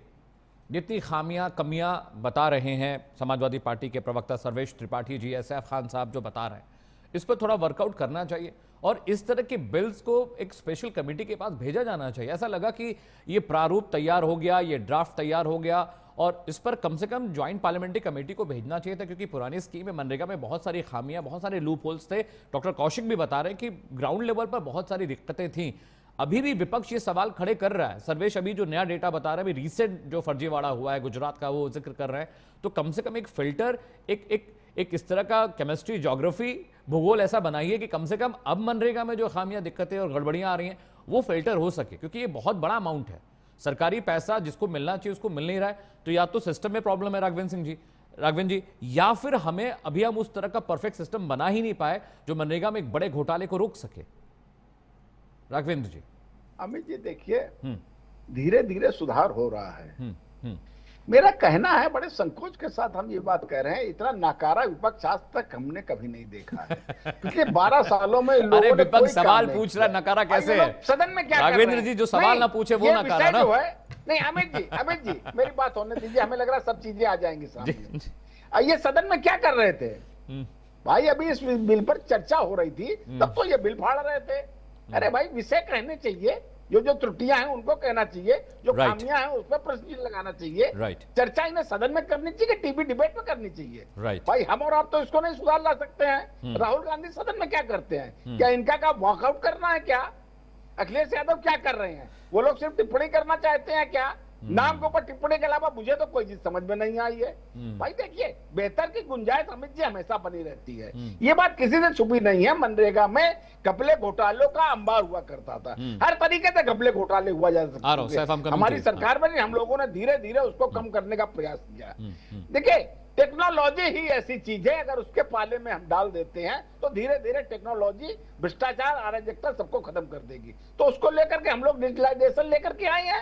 जितनी खामियां कमियां बता रहे हैं समाजवादी पार्टी के प्रवक्ता सर्वेश त्रिपाठी जी, सैफ खान साहब जो बता रहे हैं, इस पर थोड़ा वर्कआउट करना चाहिए और इस तरह के बिल्स को एक स्पेशल कमेटी के पास भेजा जाना चाहिए। ऐसा लगा कि ये प्रारूप तैयार हो गया, ये ड्राफ्ट तैयार हो गया और इस पर कम से कम ज्वाइंट पार्लियामेंट्री कमेटी को भेजना चाहिए था, क्योंकि पुरानी स्कीम में मनरेगा में बहुत सारी खामियां, बहुत सारे लूप होल्स थे। डॉक्टर कौशिक भी बता रहे हैं कि ग्राउंड लेवल पर बहुत सारी दिक्कतें थी। अभी भी विपक्ष ये सवाल खड़े कर रहा है। सर्वेश अभी जो नया डेटा बता रहा है, अभी रिसेंट जो फर्जीवाड़ा हुआ है गुजरात का, वो जिक्र कर रहे हैं, तो कम से कम एक फिल्टर, एक इस तरह का केमिस्ट्री, ज्योग्राफी, भूगोल ऐसा बनाइए कि कम से कम अब मनरेगा में जो खामियां, दिक्कतें और गड़बड़ियां आ रही हैं वो फिल्टर हो सके, क्योंकि ये बहुत बड़ा अमाउंट है। सरकारी पैसा जिसको मिलना चाहिए उसको मिल नहीं रहा है। तो या तो सिस्टम में प्रॉब्लम है राघवेंद्र जी, या फिर हम उस तरह का परफेक्ट सिस्टम बना ही नहीं पाए जो मनरेगा में एक बड़े घोटाले को रोक सके। राघवेंद्र जी। अमित जी, देखिए धीरे धीरे सुधार हो रहा है। मेरा कहना है, बड़े संकोच के साथ हम ये बात कह रहे हैं, इतना नाकारा विपक्ष आज तक हमने कभी नहीं देखा है। पिछले 12 सालों में लोगों ने विपक्ष सवाल पूछ रहा है, नकारा कैसे है? सदन में क्या राघवेंद्र जी जो सवाल ना पूछे वो नकारा ना है। नहीं अमित जी मेरी बात होने दीजिए, हमें लग रहा है सब चीजें आ जाएंगी सामने। ये सदन में क्या कर रहे थे भाई? अभी इस बिल पर चर्चा हो रही थी, तब तो ये बिल फाड़ रहे थे। अरे भाई, विषय कहने चाहिए, जो त्रुटियां हैं उनको कहना चाहिए, जो खामियां हैं उस पर प्रश्न लगाना चाहिए। चर्चा इन्हें सदन में करनी चाहिए, टीवी डिबेट में करनी चाहिए। भाई हम और आप तो इसको नहीं सुधार ला सकते हैं। राहुल गांधी सदन में क्या करते हैं? क्या इनका काम वॉकआउट करना है क्या? अखिलेश यादव क्या कर रहे हैं? वो लोग सिर्फ टिप्पणी करना चाहते हैं क्या? नाम के ऊपर टिप्पणी के अलावा मुझे तो कोई चीज समझ में नहीं आई है। भाई देखिए, बेहतर की गुंजाइश अमित जी हमेशा बनी रहती है, ये बात किसी से छुपी नहीं है। मनरेगा में घपले घोटालों का अंबार हुआ करता था, हर तरीके से घपले घोटाले हुआ जा सकते। हमारी सरकार में हम लोगों ने धीरे धीरे उसको कम करने का प्रयास किया। देखिए, टेक्नोलॉजी ही ऐसी चीज है, अगर उसके पाले में हम डाल देते हैं तो धीरे धीरे टेक्नोलॉजी भ्रष्टाचार, अराजकता सबको खत्म कर देगी। तो उसको लेकर के हम लोग डिजिटलाइजेशन लेकर के आए हैं।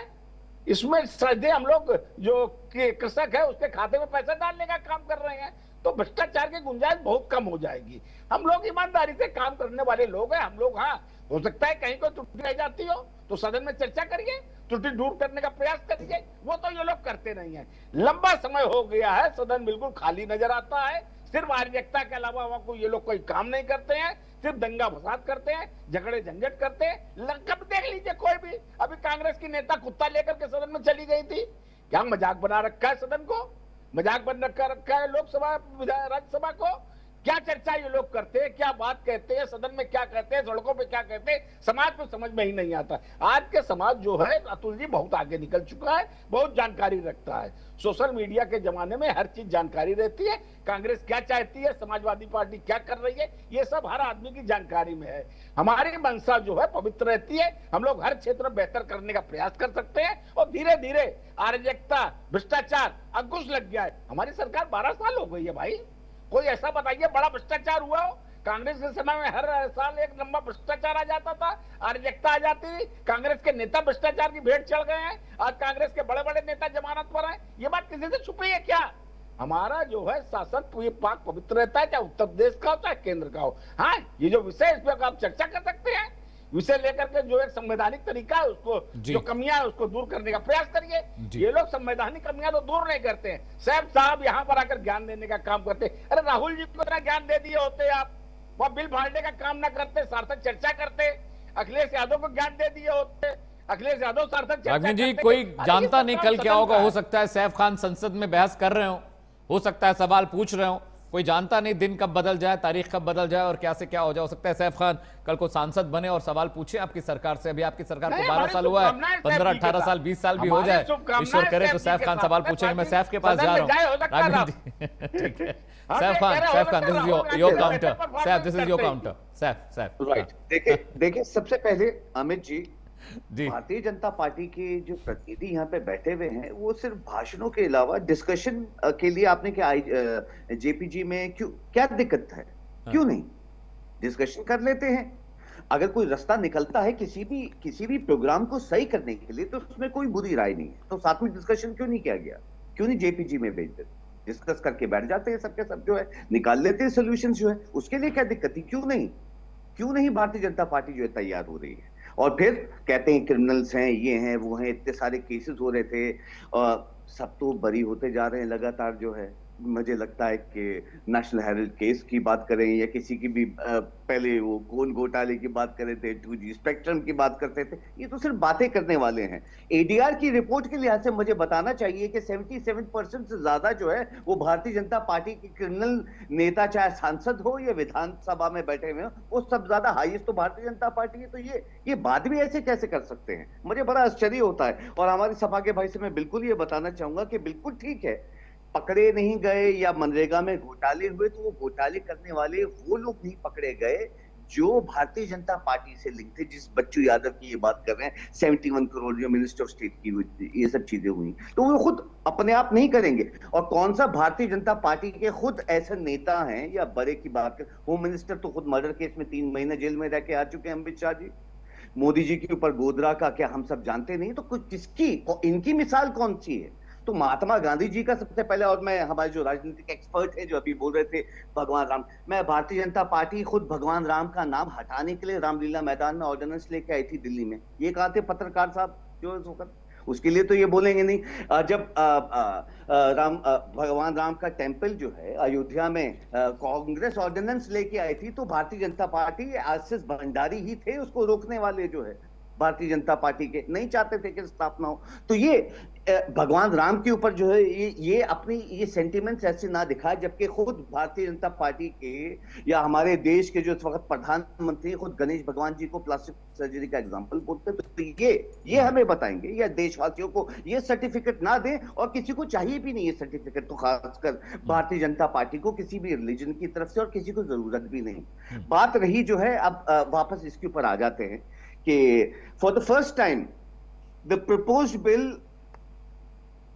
इसमें सीधे हम लोग जो कृषक है उसके खाते में पैसा डालने का काम कर रहे हैं, तो भ्रष्टाचार की गुंजाइश बहुत कम हो जाएगी। हम लोग ईमानदारी से काम करने वाले लोग हैं। हम लोग, हाँ, हो सकता है कहीं कोई त्रुटि रह जाती हो तो सदन में चर्चा करिए, त्रुटि दूर करने का प्रयास करिए। वो तो ये लोग करते नहीं है। लंबा समय हो गया है, सदन बिल्कुल खाली नजर आता है। सिर्फ अराजकता के अलावा ये लोग कोई काम नहीं करते हैं, सिर्फ दंगा फसाद करते हैं, झगड़े झंझट करते हैं। कब देख लीजिए, कोई भी, अभी कांग्रेस की नेता कुत्ता लेकर के सदन में चली गई थी। क्या मजाक बना रखा है सदन को? मजाक बना रखा है लोकसभा, राज्यसभा को? क्या चर्चा ये लोग करते हैं, क्या बात कहते हैं, सदन में क्या कहते हैं, सड़कों पे क्या कहते हैं, समाज को समझ में ही नहीं आता। आज के समाज जो है अतुल जी बहुत आगे निकल चुका है, बहुत जानकारी रखता है। सोशल मीडिया के जमाने में हर चीज जानकारी रहती है। कांग्रेस क्या चाहती है, समाजवादी पार्टी क्या कर रही है, ये सब हर आदमी की जानकारी में है। हमारी मंशा जो है पवित्र रहती है। हम लोग हर क्षेत्र में बेहतर करने का प्रयास कर सकते हैं और धीरे धीरे अराजकता, भ्रष्टाचार अंकुश लग गया है। हमारी सरकार 12 साल हो गई है भाई। कोई ऐसा बताइए बड़ा भ्रष्टाचार हुआ हो? कांग्रेस के समय में हर साल एक लंबा भ्रष्टाचार आ जाता था, अराजकता आ जाती थी। कांग्रेस के नेता भ्रष्टाचार की भेंट चढ़ गए हैं। आज कांग्रेस के बड़े बड़े नेता जमानत पर हैं। ये बात किसी से छुपी है क्या? हमारा जो है शासन पूरी पाक पवित्र रहता है, चाहे उत्तर प्रदेश का हो चाहे केंद्र का हो। हाँ, ये जो विषय, इस पर आप चर्चा कर सकते हैं। विषय लेकर के जो एक संवैधानिक तरीका है, उसको जो कमियां है उसको दूर करने का प्रयास करिए। ये लोग संवैधानिक कमियां तो दूर नहीं करते हैं। सैफ साहब यहाँ पर आकर ज्ञान देने का काम करते। अरे राहुल जी को इतना ज्ञान दे दिए होते आप, वह बिल फाड़ने का काम ना करते, सार्थक चर्चा करते। अखिलेश यादव को ज्ञान दे दिए होते, अखिलेश यादव सार्थक चर्चा जी। कोई जानता नहीं कल क्या होगा। हो सकता है सैफ खान संसद में बहस कर रहे हो सकता है सवाल पूछ रहे हो। कोई जानता नहीं दिन कब बदल जाए, तारीख कब बदल जाए और क्या से क्या हो जाए। हो सकता है सैफ खान कल को सांसद बने और सवाल पूछे आपकी सरकार से। अभी आपकी सरकार को 12 साल हुआ है, 15, 18 साल, 20 साल भी हो जाए, ईश्वर करे तो सैफ खान सवाल पूछेंगे। मैं सैफ के पास जा रहा हूँ। ठीक है, Saif Khan, this is your counter. Saif, this is your counter. Saif right. देखिए सबसे पहले अमित जी, भारतीय जनता पार्टी के जो प्रतिनिधि यहाँ पे बैठे हुए हैं वो सिर्फ भाषणों के अलावा डिस्कशन के लिए आपने क्या जेपीजी में क्या दिक्कत है? क्यों नहीं डिस्कशन कर लेते हैं? अगर कोई रास्ता निकलता है किसी भी प्रोग्राम को सही करने के लिए, तो उसमें कोई बुरी राय नहीं है। तो साथ में डिस्कशन क्यों नहीं किया गया? क्यों नहीं जेपीजी में भेज देते? डिस्कस करके बैठ जाते हैं सबके सब, जो है निकाल लेते हैं सोल्यूशन जो है। उसके लिए क्या दिक्कत थी? क्यों नहीं भारतीय जनता पार्टी जो है तैयार हो रही है? और फिर कहते हैं क्रिमिनल्स हैं, ये हैं, वो हैं, इतने सारे केसेस हो रहे थे और सब तो बरी होते जा रहे हैं लगातार जो है। मुझे लगता है कि नेशनल हेराल्ड केस की बात करें या किसी की भी पहले वो कोल घोटाले की बात कर रहे थे, 2G स्पेक्ट्रम की बात करते थे, ये तो सिर्फ बातें करने वाले हैं। एडीआर की रिपोर्ट के लिहाज से मुझे बताना चाहिए कि 77% से ज्यादा जो है वो भारतीय जनता पार्टी के क्रिमिनल नेता, चाहे सांसद हो या विधानसभा में बैठे हुए हो, वो सब ज्यादा हाईएस्ट तो भारतीय जनता पार्टी है। तो ये बात भी ऐसे कैसे कर सकते हैं? मुझे बड़ा आश्चर्य होता है। और हमारे सपा के भाई से मैं बिल्कुल ये बताना चाहूंगा कि बिल्कुल ठीक है, पकड़े नहीं गए या मनरेगा में घोटाले हुए, तो वो घोटाले करने वाले वो लोग नहीं पकड़े गए जो भारतीय जनता पार्टी से लिंक थे। जिस बच्चू यादव की ये बात कर रहे हैं, 71 करोड़ जो मिनिस्टर ऑफ स्टेट की हुई, ये सब चीजें हुई, तो वो खुद अपने आप नहीं करेंगे। और कौन सा भारतीय जनता पार्टी के खुद ऐसे नेता हैं, या बड़े की बात कर, होम मिनिस्टर तो खुद मर्डर केस में 3 महीने जेल में रह के आ चुके हैं, अमित शाह जी। मोदी जी के ऊपर गोधरा का क्या हम सब जानते नहीं? तो कुछ किसकी, इनकी मिसाल कौन सी है? तो महात्मा गांधी जी का सबसे पहले, और मैं हमारे जो राजनीतिक एक्सपर्ट है जो अभी बोल रहे थे भगवान राम, मैं भारतीय जनता पार्टी खुद भगवान राम का नाम हटाने के लिए रामलीला मैदान में ऑर्डिनेंस लेके आई थी दिल्ली में। ये कहा थे पत्रकार साहब जो होकर, उसके लिए तो ये बोलेंगे नहीं। जब भगवान राम का टेम्पल जो है अयोध्या में कांग्रेस ऑर्डिनेंस लेके आई थी, तो भारतीय जनता पार्टी, आशीष भंडारी ही थे उसको रोकने वाले, जो है भारतीय जनता पार्टी के, नहीं चाहते थे कि स्थापना हो। तो ये भगवान राम के ऊपर जो है ये अपनी ये सेंटिमेंट्स ऐसे ना दिखाए, जबकि खुद भारतीय जनता पार्टी के या हमारे देश के जो इस वक्त प्रधानमंत्री खुद गणेश भगवान जी को प्लास्टिक सर्जरी का एग्जांपल बोलते हैं। तो ये हमें बताएंगे या देशवासियों को ये सर्टिफिकेट ना दें, और किसी को चाहिए भी नहीं ये सर्टिफिकेट, तो खासकर भारतीय जनता पार्टी को किसी भी रिलीजन की तरफ से, और किसी को जरूरत भी नहीं। बात रही जो है, अब वापस इसके ऊपर आ जाते हैं कि for the first time the proposed bill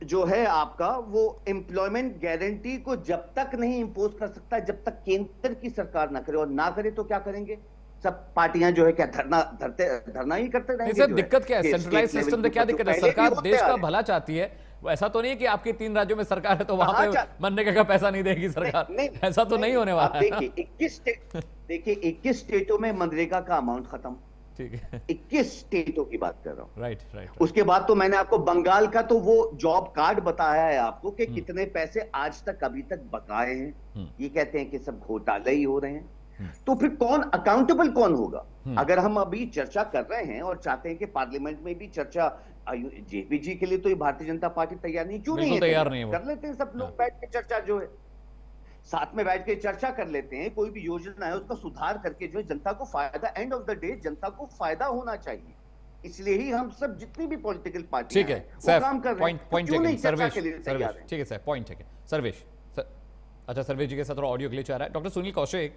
जो है आपका, वो एम्प्लॉयमेंट गारंटी को जब तक नहीं इंपोज कर सकता जब तक केंद्र की सरकार ना करे, और ना करे तो क्या करेंगे? सब पार्टियां जो है क्या धरना ही करते रहेंगे? सर दिक्कत क्या है? सेंट्रलाइज सिस्टम से क्या दिक्कत है? सरकार देश का भला चाहती है, ऐसा तो नहीं कि आपकी 3 राज्यों में सरकार है तो वहां पे मनरेगा का पैसा नहीं देगी सरकार, ऐसा तो नहीं होने वाला है। देखिए 21 स्टेटों में मनरेगा का अमाउंट खत्म, ठीक है, 21 स्टेटों की बात कर रहा हूं। राइट। उसके बाद तो मैंने आपको बंगाल का तो वो जॉब कार्ड बताया है आपको कि कितने पैसे आज तक अभी तक बकाए हैं। ये कहते हैं कि सब घोटाले ही हो रहे हैं। तो फिर कौन अकाउंटेबल कौन होगा? अगर हम अभी चर्चा कर रहे हैं और चाहते हैं कि पार्लियामेंट में भी चर्चा, जेपीजी के लिए तो भारतीय जनता पार्टी तैयार नहीं, क्यों नहीं है? तैयार नहीं कर लेते हैं सब लोग बैठ के चर्चा, जो है साथ में बैठ के चर्चा कर लेते हैं, कोई भी योजना है उसका सुधार करके जो है जनता को फायदा, एंड ऑफ द डे जनता को फायदा होना चाहिए। इसलिए ही हम सब जितनी भी पॉलिटिकल पार्टी ठीक है सर, काम कर रहे हैं। पॉइंट सर्वेश, ठीक है सर, पॉइंट है सर्वेश। अच्छा सर्वेश जी के साथ ऑडियो ग्लिच आ रहा है। डॉक्टर सुनील कौशिक,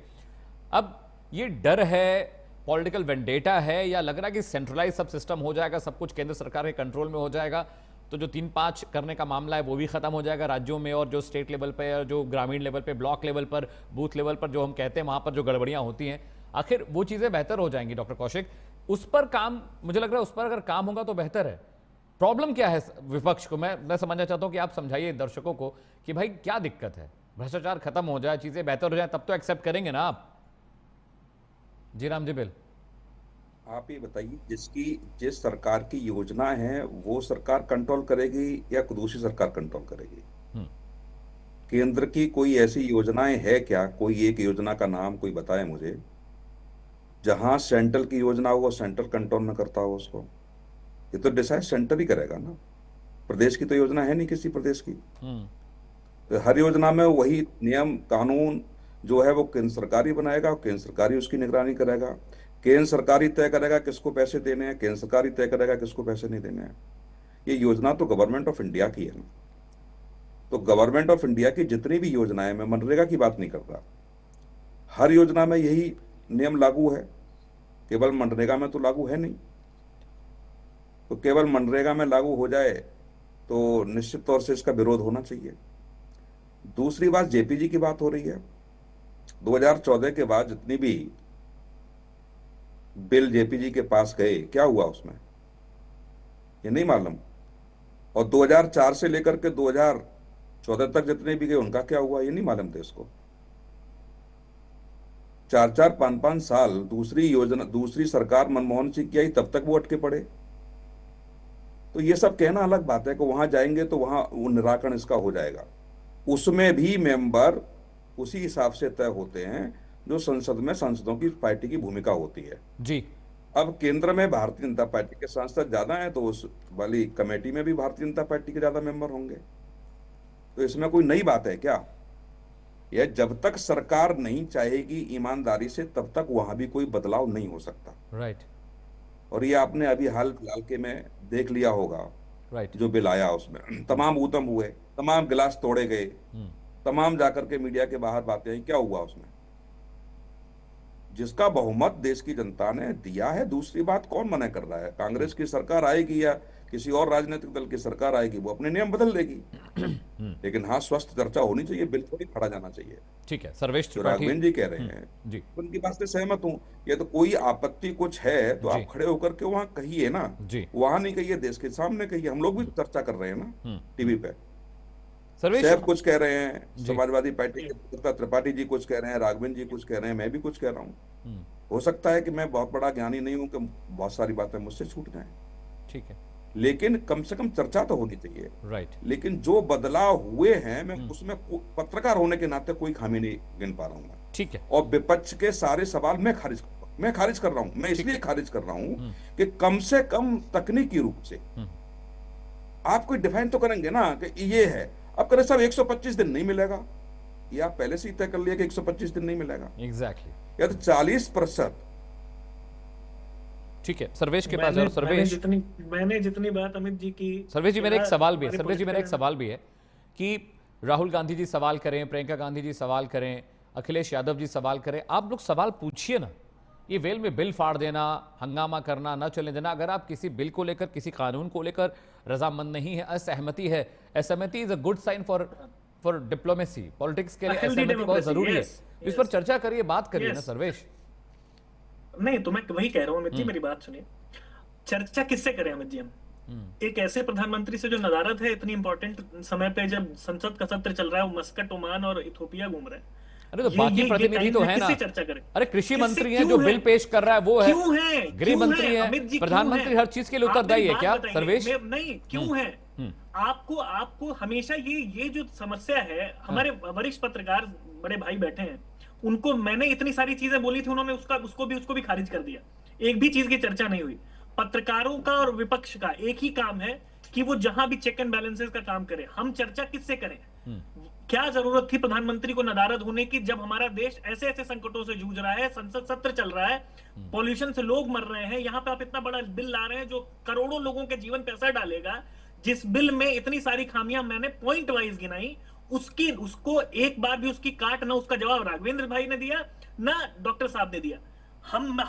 अब ये डर है, पॉलिटिकल वेंडेटा है, या लग रहा है कि सेंट्रलाइज सब सिस्टम हो जाएगा, सब कुछ केंद्र सरकार के कंट्रोल में हो जाएगा, तो जो 3-5 करने का मामला है वो भी खत्म हो जाएगा राज्यों में, और जो स्टेट लेवल पे और जो ग्रामीण लेवल पे, ब्लॉक लेवल पर, बूथ लेवल पर जो हम कहते हैं वहां पर जो गड़बड़ियां होती हैं, आखिर वो चीजें बेहतर हो जाएंगी? डॉक्टर कौशिक, उस पर काम, मुझे लग रहा है उस पर अगर काम होगा तो बेहतर है। प्रॉब्लम क्या है विपक्ष को? मैं समझना चाहता हूं कि आप समझाइए दर्शकों को कि भाई क्या दिक्कत है? भ्रष्टाचार खत्म हो जाए, चीजें बेहतर हो जाए, तब तो एक्सेप्ट करेंगे ना आप। जी राम जी बिल, आप ये बताइए, जिस सरकार की योजना है वो सरकार कंट्रोल करेगी या दूसरी सरकार कंट्रोल करेगी? केंद्र की कोई ऐसी योजनाएं है क्या? कोई एक योजना का नाम कोई बताए मुझे, जहां सेंट्रल की योजना हो वो सेंट्रल कंट्रोल में करता हो उसको। ये तो डिसाइड सेंटर ही करेगा ना, प्रदेश की तो योजना है नहीं किसी प्रदेश की। तो हर योजना में वही नियम कानून जो है वो केंद्र सरकार ही बनाएगा, केंद्र सरकार ही उसकी निगरानी करेगा, केंद्र सरकार ही तय करेगा किसको पैसे देने हैं, केंद्र सरकार ही तय करेगा किसको पैसे नहीं देने हैं। ये योजना तो गवर्नमेंट ऑफ इंडिया की है ना, तो गवर्नमेंट ऑफ इंडिया की जितनी भी योजनाएं, मैं मनरेगा की बात नहीं कर रहा, हर योजना में यही नियम लागू है, केवल मनरेगा में तो लागू है नहीं। तो केवल मनरेगा में लागू हो जाए तो निश्चित तौर से इसका विरोध होना चाहिए। दूसरी बात, जेपीजी की बात हो रही है, 2014 के बाद जितनी भी बिल जेपीजी के पास गए, क्या हुआ उसमें, ये नहीं मालूम। और 2004 से लेकर के 2014 तक जितने भी गए उनका क्या हुआ, ये नहीं मालूम थे इसको। 4-4, 5-5 साल दूसरी योजना, दूसरी सरकार मनमोहन सिंह की आई, तब तक वो अटके पड़े। तो ये सब कहना अलग बात है कि वहां जाएंगे तो वहां वो निराकरण इसका हो जाएगा। उसमें भी मेंबर उसी हिसाब से तय होते हैं जो संसद में सांसदों की पार्टी की भूमिका होती है जी। अब केंद्र में भारतीय जनता पार्टी के सांसद ज्यादा हैं, तो उस वाली कमेटी में भी भारतीय जनता पार्टी के ज्यादा मेंबर होंगे। तो इसमें कोई नई बात है क्या? यह जब तक सरकार नहीं चाहेगी ईमानदारी से, तब तक वहां भी कोई बदलाव नहीं हो सकता। राइट। और ये आपने अभी हाल फिलहाल के में देख लिया होगा। राइट। जो बिल आया उसमें तमाम ऊतम हुए, तमाम गिलास तोड़े गए, तमाम जाकर के मीडिया के बाहर बातें आई, क्या हुआ उसमें? जिसका बहुमत देश की जनता ने दिया है, दूसरी बात कौन मना कर रहा है? कांग्रेस की सरकार आएगी या किसी और राजनीतिक दल की सरकार आएगी, वो अपने नियम बदल देगी। लेकिन हाँ, स्वस्थ चर्चा होनी चाहिए, बिल थोड़ी खड़ा जाना चाहिए। ठीक है, सर्वेश जो राघवेंद्र जी कह रहे हैं जी, उनकी बात से सहमत हूँ। ये तो कोई आपत्ति कुछ है तो आप खड़े होकर के वहां कहिए ना जी, वहां नहीं कहिए, देश के सामने कहिए। हम लोग भी चर्चा कर रहे हैं ना टीवी पे। सर्वेश सैफ कुछ कह रहे हैं, समाजवादी पार्टी के त्रिपाठी जी कुछ कह रहे हैं, राघवेंद्र जी कुछ कह रहे हैं, मैं भी कुछ कह रहा हूँ। हो सकता है कि मैं बहुत बड़ा ज्ञानी नहीं हूं कि बहुत सारी बातें मुझसे छूट जाएं। ठीक है, लेकिन कम से कम चर्चा तो होनी चाहिए। राइट। लेकिन जो बदलाव हुए हैं, मैं उसमें पत्रकार होने के नाते कोई खामी नहीं गिन पा रहा हूँ। ठीक है। और विपक्ष के सारे सवाल मैं खारिज कर रहा हूँ। मैं इसलिए खारिज कर रहा हूँ कि कम से कम तकनीकी रूप से आप कोई डिफाइन तो करेंगे ना कि ये है। अब करें सब 125 दिन नहीं मिलेगा, ये आप पहले से ही तय कर लिया कि 125 दिन नहीं मिलेगा। एग्जैक्टली। या तो 40%। ठीक है, सर्वेश के पास। सर्वेश, मैंने जितनी बात अमित जी की। सर्वेश जी, मेरा एक सवाल भी है। सर्वेश जी, मेरा एक सवाल भी है कि राहुल गांधी जी सवाल करें, प्रियंका गांधी जी सवाल करें, अखिलेश यादव जी सवाल करें, आप लोग सवाल पूछिए ना। ये वेल में बिल फाड़ देना, हंगामा करना, न चलने देना, अगर आप किसी बिल को लेकर, किसी कानून को लेकर रजामंद नहीं है, असहमति है, असहमति is a good sign for diplomacy. Politics के लिए असहमति बहुत जरूरी है। इस पर चर्चा करिए, बात करिए ना सर्वेश। नहीं तो मैं वही कह रहा हूँ अमित जी, मेरी बात सुनिए। चर्चा किससे करें अमित जी? हम एक ऐसे प्रधानमंत्री से जो नदारत है इतनी इंपॉर्टेंट समय पे, जब संसद का सत्र चल रहा है, वो मस्कट, ओमान और इथोपिया घूम रहे हैं। अरे तो बाकी प्रतिनिधि तो है ना। चर्चा करें? अरे कृषि मंत्री है जो बिल पेश कर रहा है, वो है। क्यों है? गृह मंत्री है, प्रधानमंत्री हर चीज के लिए उत्तरदायी है क्या सर्वेश? नहीं, क्यों है? आपको हमेशा ये जो समस्या है, हमारे वरिष्ठ पत्रकार बड़े भाई बैठे हैं, उनको मैंने इतनी सारी चीजें बोली थी, उन्होंने उसको भी खारिज कर दिया। एक भी चीज की चर्चा नहीं हुई। पत्रकारों का और विपक्ष का एक ही काम है कि वो जहां भी चेक एंड बैलेंसेस का काम करे। हम चर्चा किससे करें? क्या जरूरत थी प्रधानमंत्री को नदारद होने की, जब हमारा देश ऐसे ऐसे संकटों से जूझ रहा है, संसद सत्र चल रहा है, पॉल्यूशन से लोग मर रहे हैं, यहाँ पे आप इतना बड़ा बिल ला रहे हैं जो करोड़ों लोगों के जीवन पे असर डालेगा। जिस बिल में इतनी सारी खामियां मैंने पॉइंट वाइज गिनाई, उसको एक बार भी उसकी काट ना उसका जवाब राघवेंद्र भाई ने दिया, ना डॉक्टर साहब ने दिया।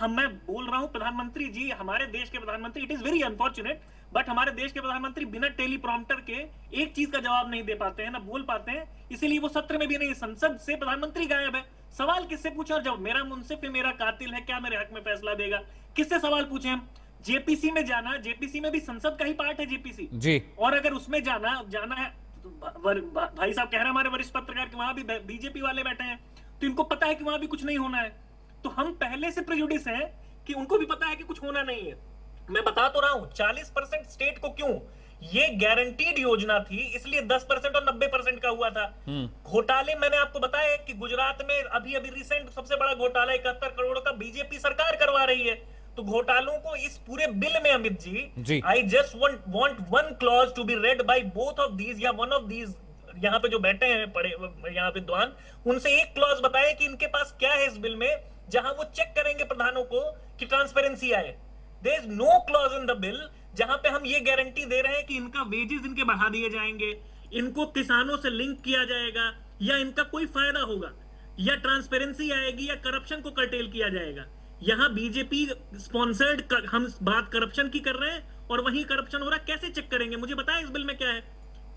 मैं बोल रहा हूं प्रधानमंत्री जी, हमारे देश के प्रधानमंत्री, it is very unfortunate, but हमारे देश के प्रधानमंत्री बिना टेलीप्रॉम्प्टर के एक चीज का जवाब नहीं दे पाते हैं, ना बोल पाते हैं, इसीलिए वो सत्र में भी नहीं। संसद से प्रधानमंत्री गायब है। सवाल किससे पूछे? और जब मेरा मुंसिफ है, मेरा कातिल है, क्या मेरे हक में फैसला देगा? किससे सवाल पूछे हम? जेपीसी में जाना, जेपीसी में भी संसद का ही पार्ट है जेपीसी जी। और अगर उसमें जाना है, भाई साहब कह रहे हैं हमारे वरिष्ठ पत्रकार कि वहां भी बीजेपी वाले बैठे हैं, तो इनको पता है कि वहां भी कुछ नहीं होना है। तो हम पहले से प्रेजुडिस है कि उनको भी पता है कि कुछ होना नहीं है। मैं बता तो रहा हूं 40% स्टेट को क्यों, ये गारंटीड योजना थी, इसलिए 10% और 90% का हुआ था। घोटाले मैंने आपको बताया कि गुजरात में अभी रिसेंट सबसे बड़ा घोटाला 71 करोड़ का बीजेपी सरकार करवा रही है। तो घोटालों को इस पूरे बिल में Amit ji, I just want one clause to be read by both of these या वन ऑफ दीज, यहाँ पे जो बैठे हैं पड़े यहाँ विद्वान, उनसे एक क्लॉज बताए कि इनके पास क्या है इस बिल में, जहां वो चेक करेंगे प्रधानों को कि ट्रांसपेरेंसी आए। There is no clause in the bill जहां पे हम ये गारंटी दे रहे हैं कि इनका वेजेस इनके बढ़ा दिए जाएंगे, इनको किसानों से लिंक किया जाएगा, या इनका कोई फायदा होगा, या ट्रांसपेरेंसी आएगी, या करप्शन को कर्टेल किया जाएगा। यहाँ बीजेपी स्पॉन्सर्ड हम बात करप्शन की कर रहे हैं और वहीं करप्शन हो रहा है। कैसे चेक करेंगे? मुझे बताएं इस बिल में क्या है।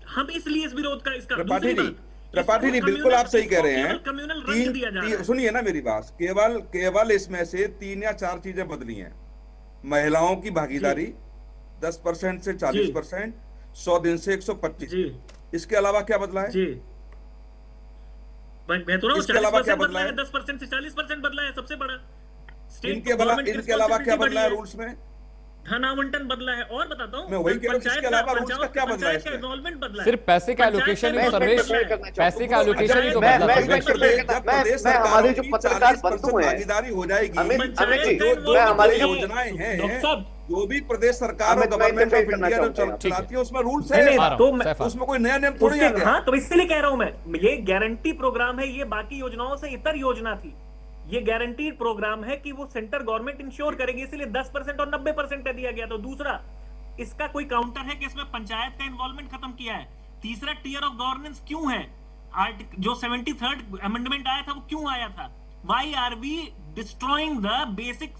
हम इसलिए इस विरोध का, इसका दूसरी बात, त्रिपाठी जी बिल्कुल आप सही कह रहे हैं। कम्युनल रंग दिया जा रहा है। सुनिए ना मेरी बात, केवल इसमें से 3 या 4 चीजें बदली हैं। महिलाओं की भागीदारी 10% से 40%, 100 दिन से 125। इसके अलावा क्या बदला है? मैं तो इसके अलावा क्या बदला है? 10% से 40% बदला है, सबसे बड़ा। इनके अलावा क्या बदला है रूल्स में? धन आवंटन बदला है। और बताता हूँ, मैं वही कह रहा हूँ, इसके अलावा रूल्स का क्या बदला है? इन्वॉल्वमेंट बदला है। सिर्फ पैसे का एलोकेशन ही सर्वेश, पैसे का एलोकेशन ही तो बदला। मैं हमारे जो पत्रकार बंधु हैं, भागीदारी हो जाएगी। अमित जी, जो हमारी योजनाएं हैं, जो भी प्रदेश सरकार और गवर्नमेंट ऑफ इंडिया जो चलाती है उसमें रूल्स है, तो उसमें कोई नया नियम थोड़ी आ गया। हाँ, तो इसलिए कह रहा हूं मैं, ये गारंटी प्रोग्राम है, ये बाकी योजनाओं से इतर योजना थी। ये गारंटीड प्रोग्राम है कि वो सेंटर गवर्नमेंट इंश्योर करेगी, इसलिए 10% और 90% दिया गया। तो दूसरा, इसका कोई काउंटर है कि इसमें पंचायत का इन्वॉल्वमेंट खत्म किया है। तीसरा, टियर ऑफ गवर्नेंस क्यों है? जो 73rd अमेंडमेंट आया था वो क्यों आया था? Why are we destroying the basic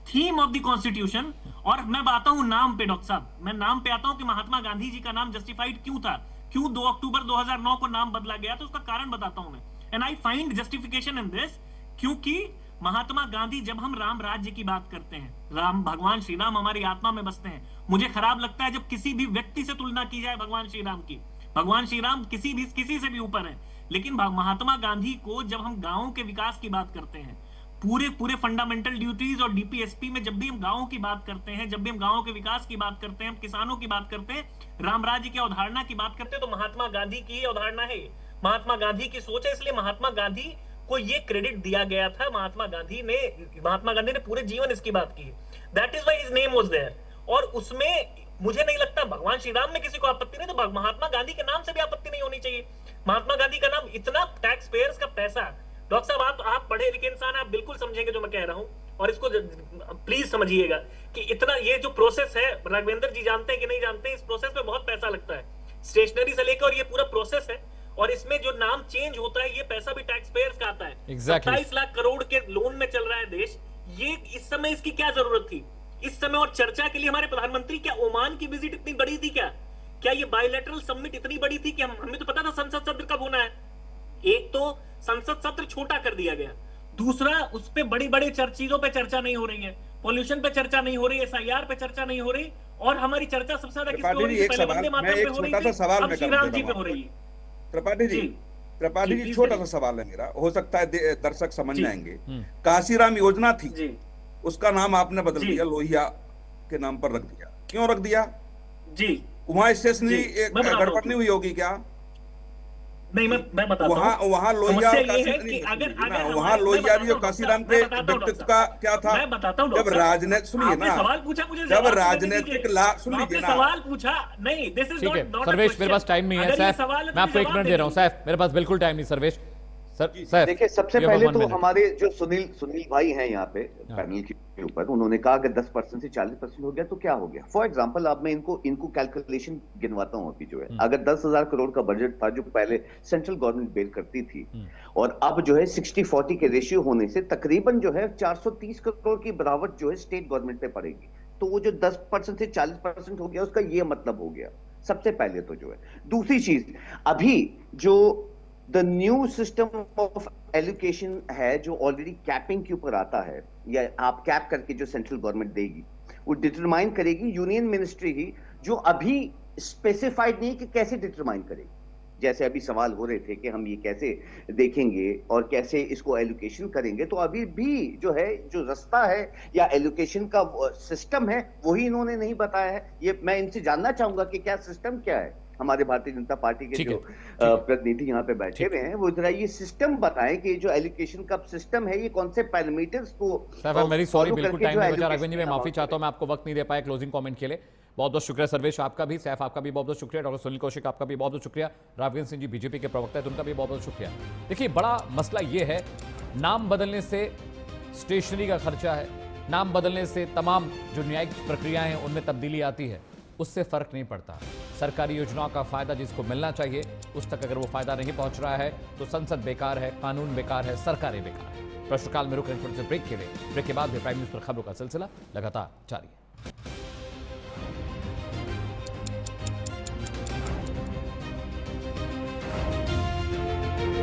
theme of the constitution? और मैं आता हूं नाम पे, डॉक्टर साहब, मैं नाम पे आता हूं कि महात्मा गांधी जी का नाम जस्टिफाइड क्यों था, क्यों 2 अक्टूबर 2009 को नाम बदला गया, तो उसका कारण बताता हूं मैं। And I find justification in this, क्योंकि महात्मा गांधी, जब हम राम राज्य की बात करते हैं, राम, भगवान श्री राम हमारी आत्मा में बसते हैं। मुझे खराब लगता है जब किसी भी व्यक्ति से तुलना की जाए भगवान श्री राम की। भगवान श्री राम किसी से भी ऊपर है, लेकिन महात्मा गांधी को जब हम गांवों के विकास की बात करते हैं, पूरे फंडामेंटल ड्यूटीज और डीपीएसपी में जब भी हम गांवों की बात करते हैं, जब भी हम गांवों के विकास की बात करते हैं, हम किसानों की बात करते हैं, राम राज्य की अवधारणा की बात करते हैं, तो महात्मा गांधी की अवधारणा है, महात्मा गांधी की सोच है। इसलिए महात्मा गांधी को ये क्रेडिट दिया गया था। महात्मा गांधी ने पूरे जीवन इसकी बात की। That is why his name was there. और उसमें मुझे नहीं लगता भगवान श्री राम में किसी को आपत्ति नहीं, तो महात्मा गांधी के नाम से भी आपत्ति नहीं होनी चाहिए। महात्मा गांधी का नाम, इतना टैक्स पेयर्स का पैसा। डॉक्टर साहब, आप पढ़े लिखे इंसान, आप बिल्कुल समझेंगे जो मैं कह रहा हूं, और इसको प्लीज समझिएगा कि इतना ये जो प्रोसेस है, राघवेंद्र जी जानते हैं कि नहीं जानते, इस प्रोसेस में बहुत पैसा लगता है, स्टेशनरी से लेकर, और ये पूरा प्रोसेस है। और इसमें जो नाम चेंज होता है, ये पैसा भी टैक्स पेयर्स का आता है। 27 लाख करोड़ के लोन में चल रहा है देश। ये इस समय इसकी क्या जरूरत थी? इस समय और चर्चा के लिए हमारे प्रधानमंत्री, क्या ओमान की विजिट इतनी बड़ी थी? क्या ये बायलैटरल समिट इतनी बड़ी थी कि हमें तो पता था संसद सत्र कब होना है। एक तो संसद सत्र छोटा कर दिया गया, दूसरा उस पे बड़ी चीजों पे चर्चा नहीं हो रही है, पॉल्यूशन पे चर्चा नहीं हो रही है, SIR पे चर्चा नहीं हो रही, और हमारी चर्चा सबसे ज्यादा किस पे हो रही है? पहले वंदे मातरम पे हो रही थी, अब श्री राम जी पे हो रही है। त्रिपाठी जी छोटा सा सवाल है मेरा, हो सकता है दर्शक समझ जाएंगे। काशीराम योजना थी, उसका नाम आपने बदल दिया, लोहिया के नाम पर रख दिया। क्यों रख दिया? वहां स्टेशनरी गड़बड़ नहीं हुई होगी क्या? नहीं, मैं बताता हूं। वहां लोहिया वहां लोहिया जी और काशीराम के व्यक्तित्व का क्या था? मैं बताता हूं। जब राजनीति, सुनिए ना, सवाल पूछा मुझे, जब राजनीतिक लाभ, सुन लीजिए ना, सवाल पूछा नहीं, दिस इज नॉट सर्वेश, मेरे पास टाइम नहीं है सैफ, मैं आपको 1 मिनट दे रहा हूं सैफ, मेरे पास बिल्कुल टाइम नहीं। सर्वेश देखिए, सबसे पहले तो हमारे जो सुनील भाई हैं यहाँ पे पैनल के ऊपर, उन्होंने कहा अगर 10% से 40% हो गया तो क्या हो गया। फॉर एग्जांपल, अब मैं इनको कैलकुलेशन गिनवाता हूँ। अभी जो है, अगर 10,000 करोड़ का बजट था जो पहले सेंट्रल गवर्नमेंट बेर करती थी, और अब जो है 60-40 के रेशियो होने से तकरीबन जो है 430 करोड़ की बराबर जो है स्टेट गवर्नमेंट पे पड़ेगी। तो वो जो 10% से 40% हो गया, उसका ये मतलब हो गया सबसे पहले तो जो है। दूसरी चीज, अभी जो the new system of allocation है, जो ऑलरेडी कैपिंग के ऊपर आता है, या आप कैप करके जो सेंट्रल गवर्नमेंट देगी, वो डिटरमाइन करेगी यूनियन मिनिस्ट्री ही, जो अभी स्पेसिफाइड नहीं कि कैसे डिटरमाइन करेगी। जैसे अभी सवाल हो रहे थे कि हम ये कैसे देखेंगे और कैसे इसको एलोकेशन करेंगे, तो अभी भी जो है, जो रास्ता है या एलोकेशन का सिस्टम है, वही इन्होंने नहीं बताया है। ये मैं इनसे जानना चाहूंगा कि क्या सिस्टम क्या है। हमारे भारतीय जनता पार्टी के जो प्रतिनिधि यहाँ पे बैठे हुए हैं, वो जरा ये सिस्टम बताएं कि जो एलोकेशन का सिस्टम है, ये कौन से पैरामीटर्स को। मेरी सॉरी, बिल्कुल टाइम नहीं बचा। राघवेंद्र जी, मैं माफी चाहता हूं, मैं आपको वक्त नहीं दे पाया क्लोजिंग कमेंट के लिए। बहुत बहुत शुक्रिया सर्वेश, आपका भी, सैफ आपका भी बहुत बहुत शुक्रिया, डॉक्टर सुनील कौशिक आपका भी बहुत बहुत शुक्रिया, राघवेंद्र सिंह जी बीजेपी के प्रवक्ता है, तो उनका भी बहुत बहुत शुक्रिया। देखिए, बड़ा मसला ये है, नाम बदलने से स्टेशनरी का खर्चा है, नाम बदलने से तमाम जो न्यायिक प्रक्रियाएं हैं उनमें तब्दीली आती है, उससे फर्क नहीं पड़ता। सरकारी योजनाओं का फायदा जिसको मिलना चाहिए उस तक अगर वो फायदा नहीं पहुंच रहा है तो संसद बेकार है, कानून बेकार है, सरकारें बेकार है। प्रश्नकाल में रुक रहे हैं थोड़े से ब्रेक के लिए। ब्रेक के बाद भी प्राइम न्यूज पर खबरों का सिलसिला लगातार जारी है।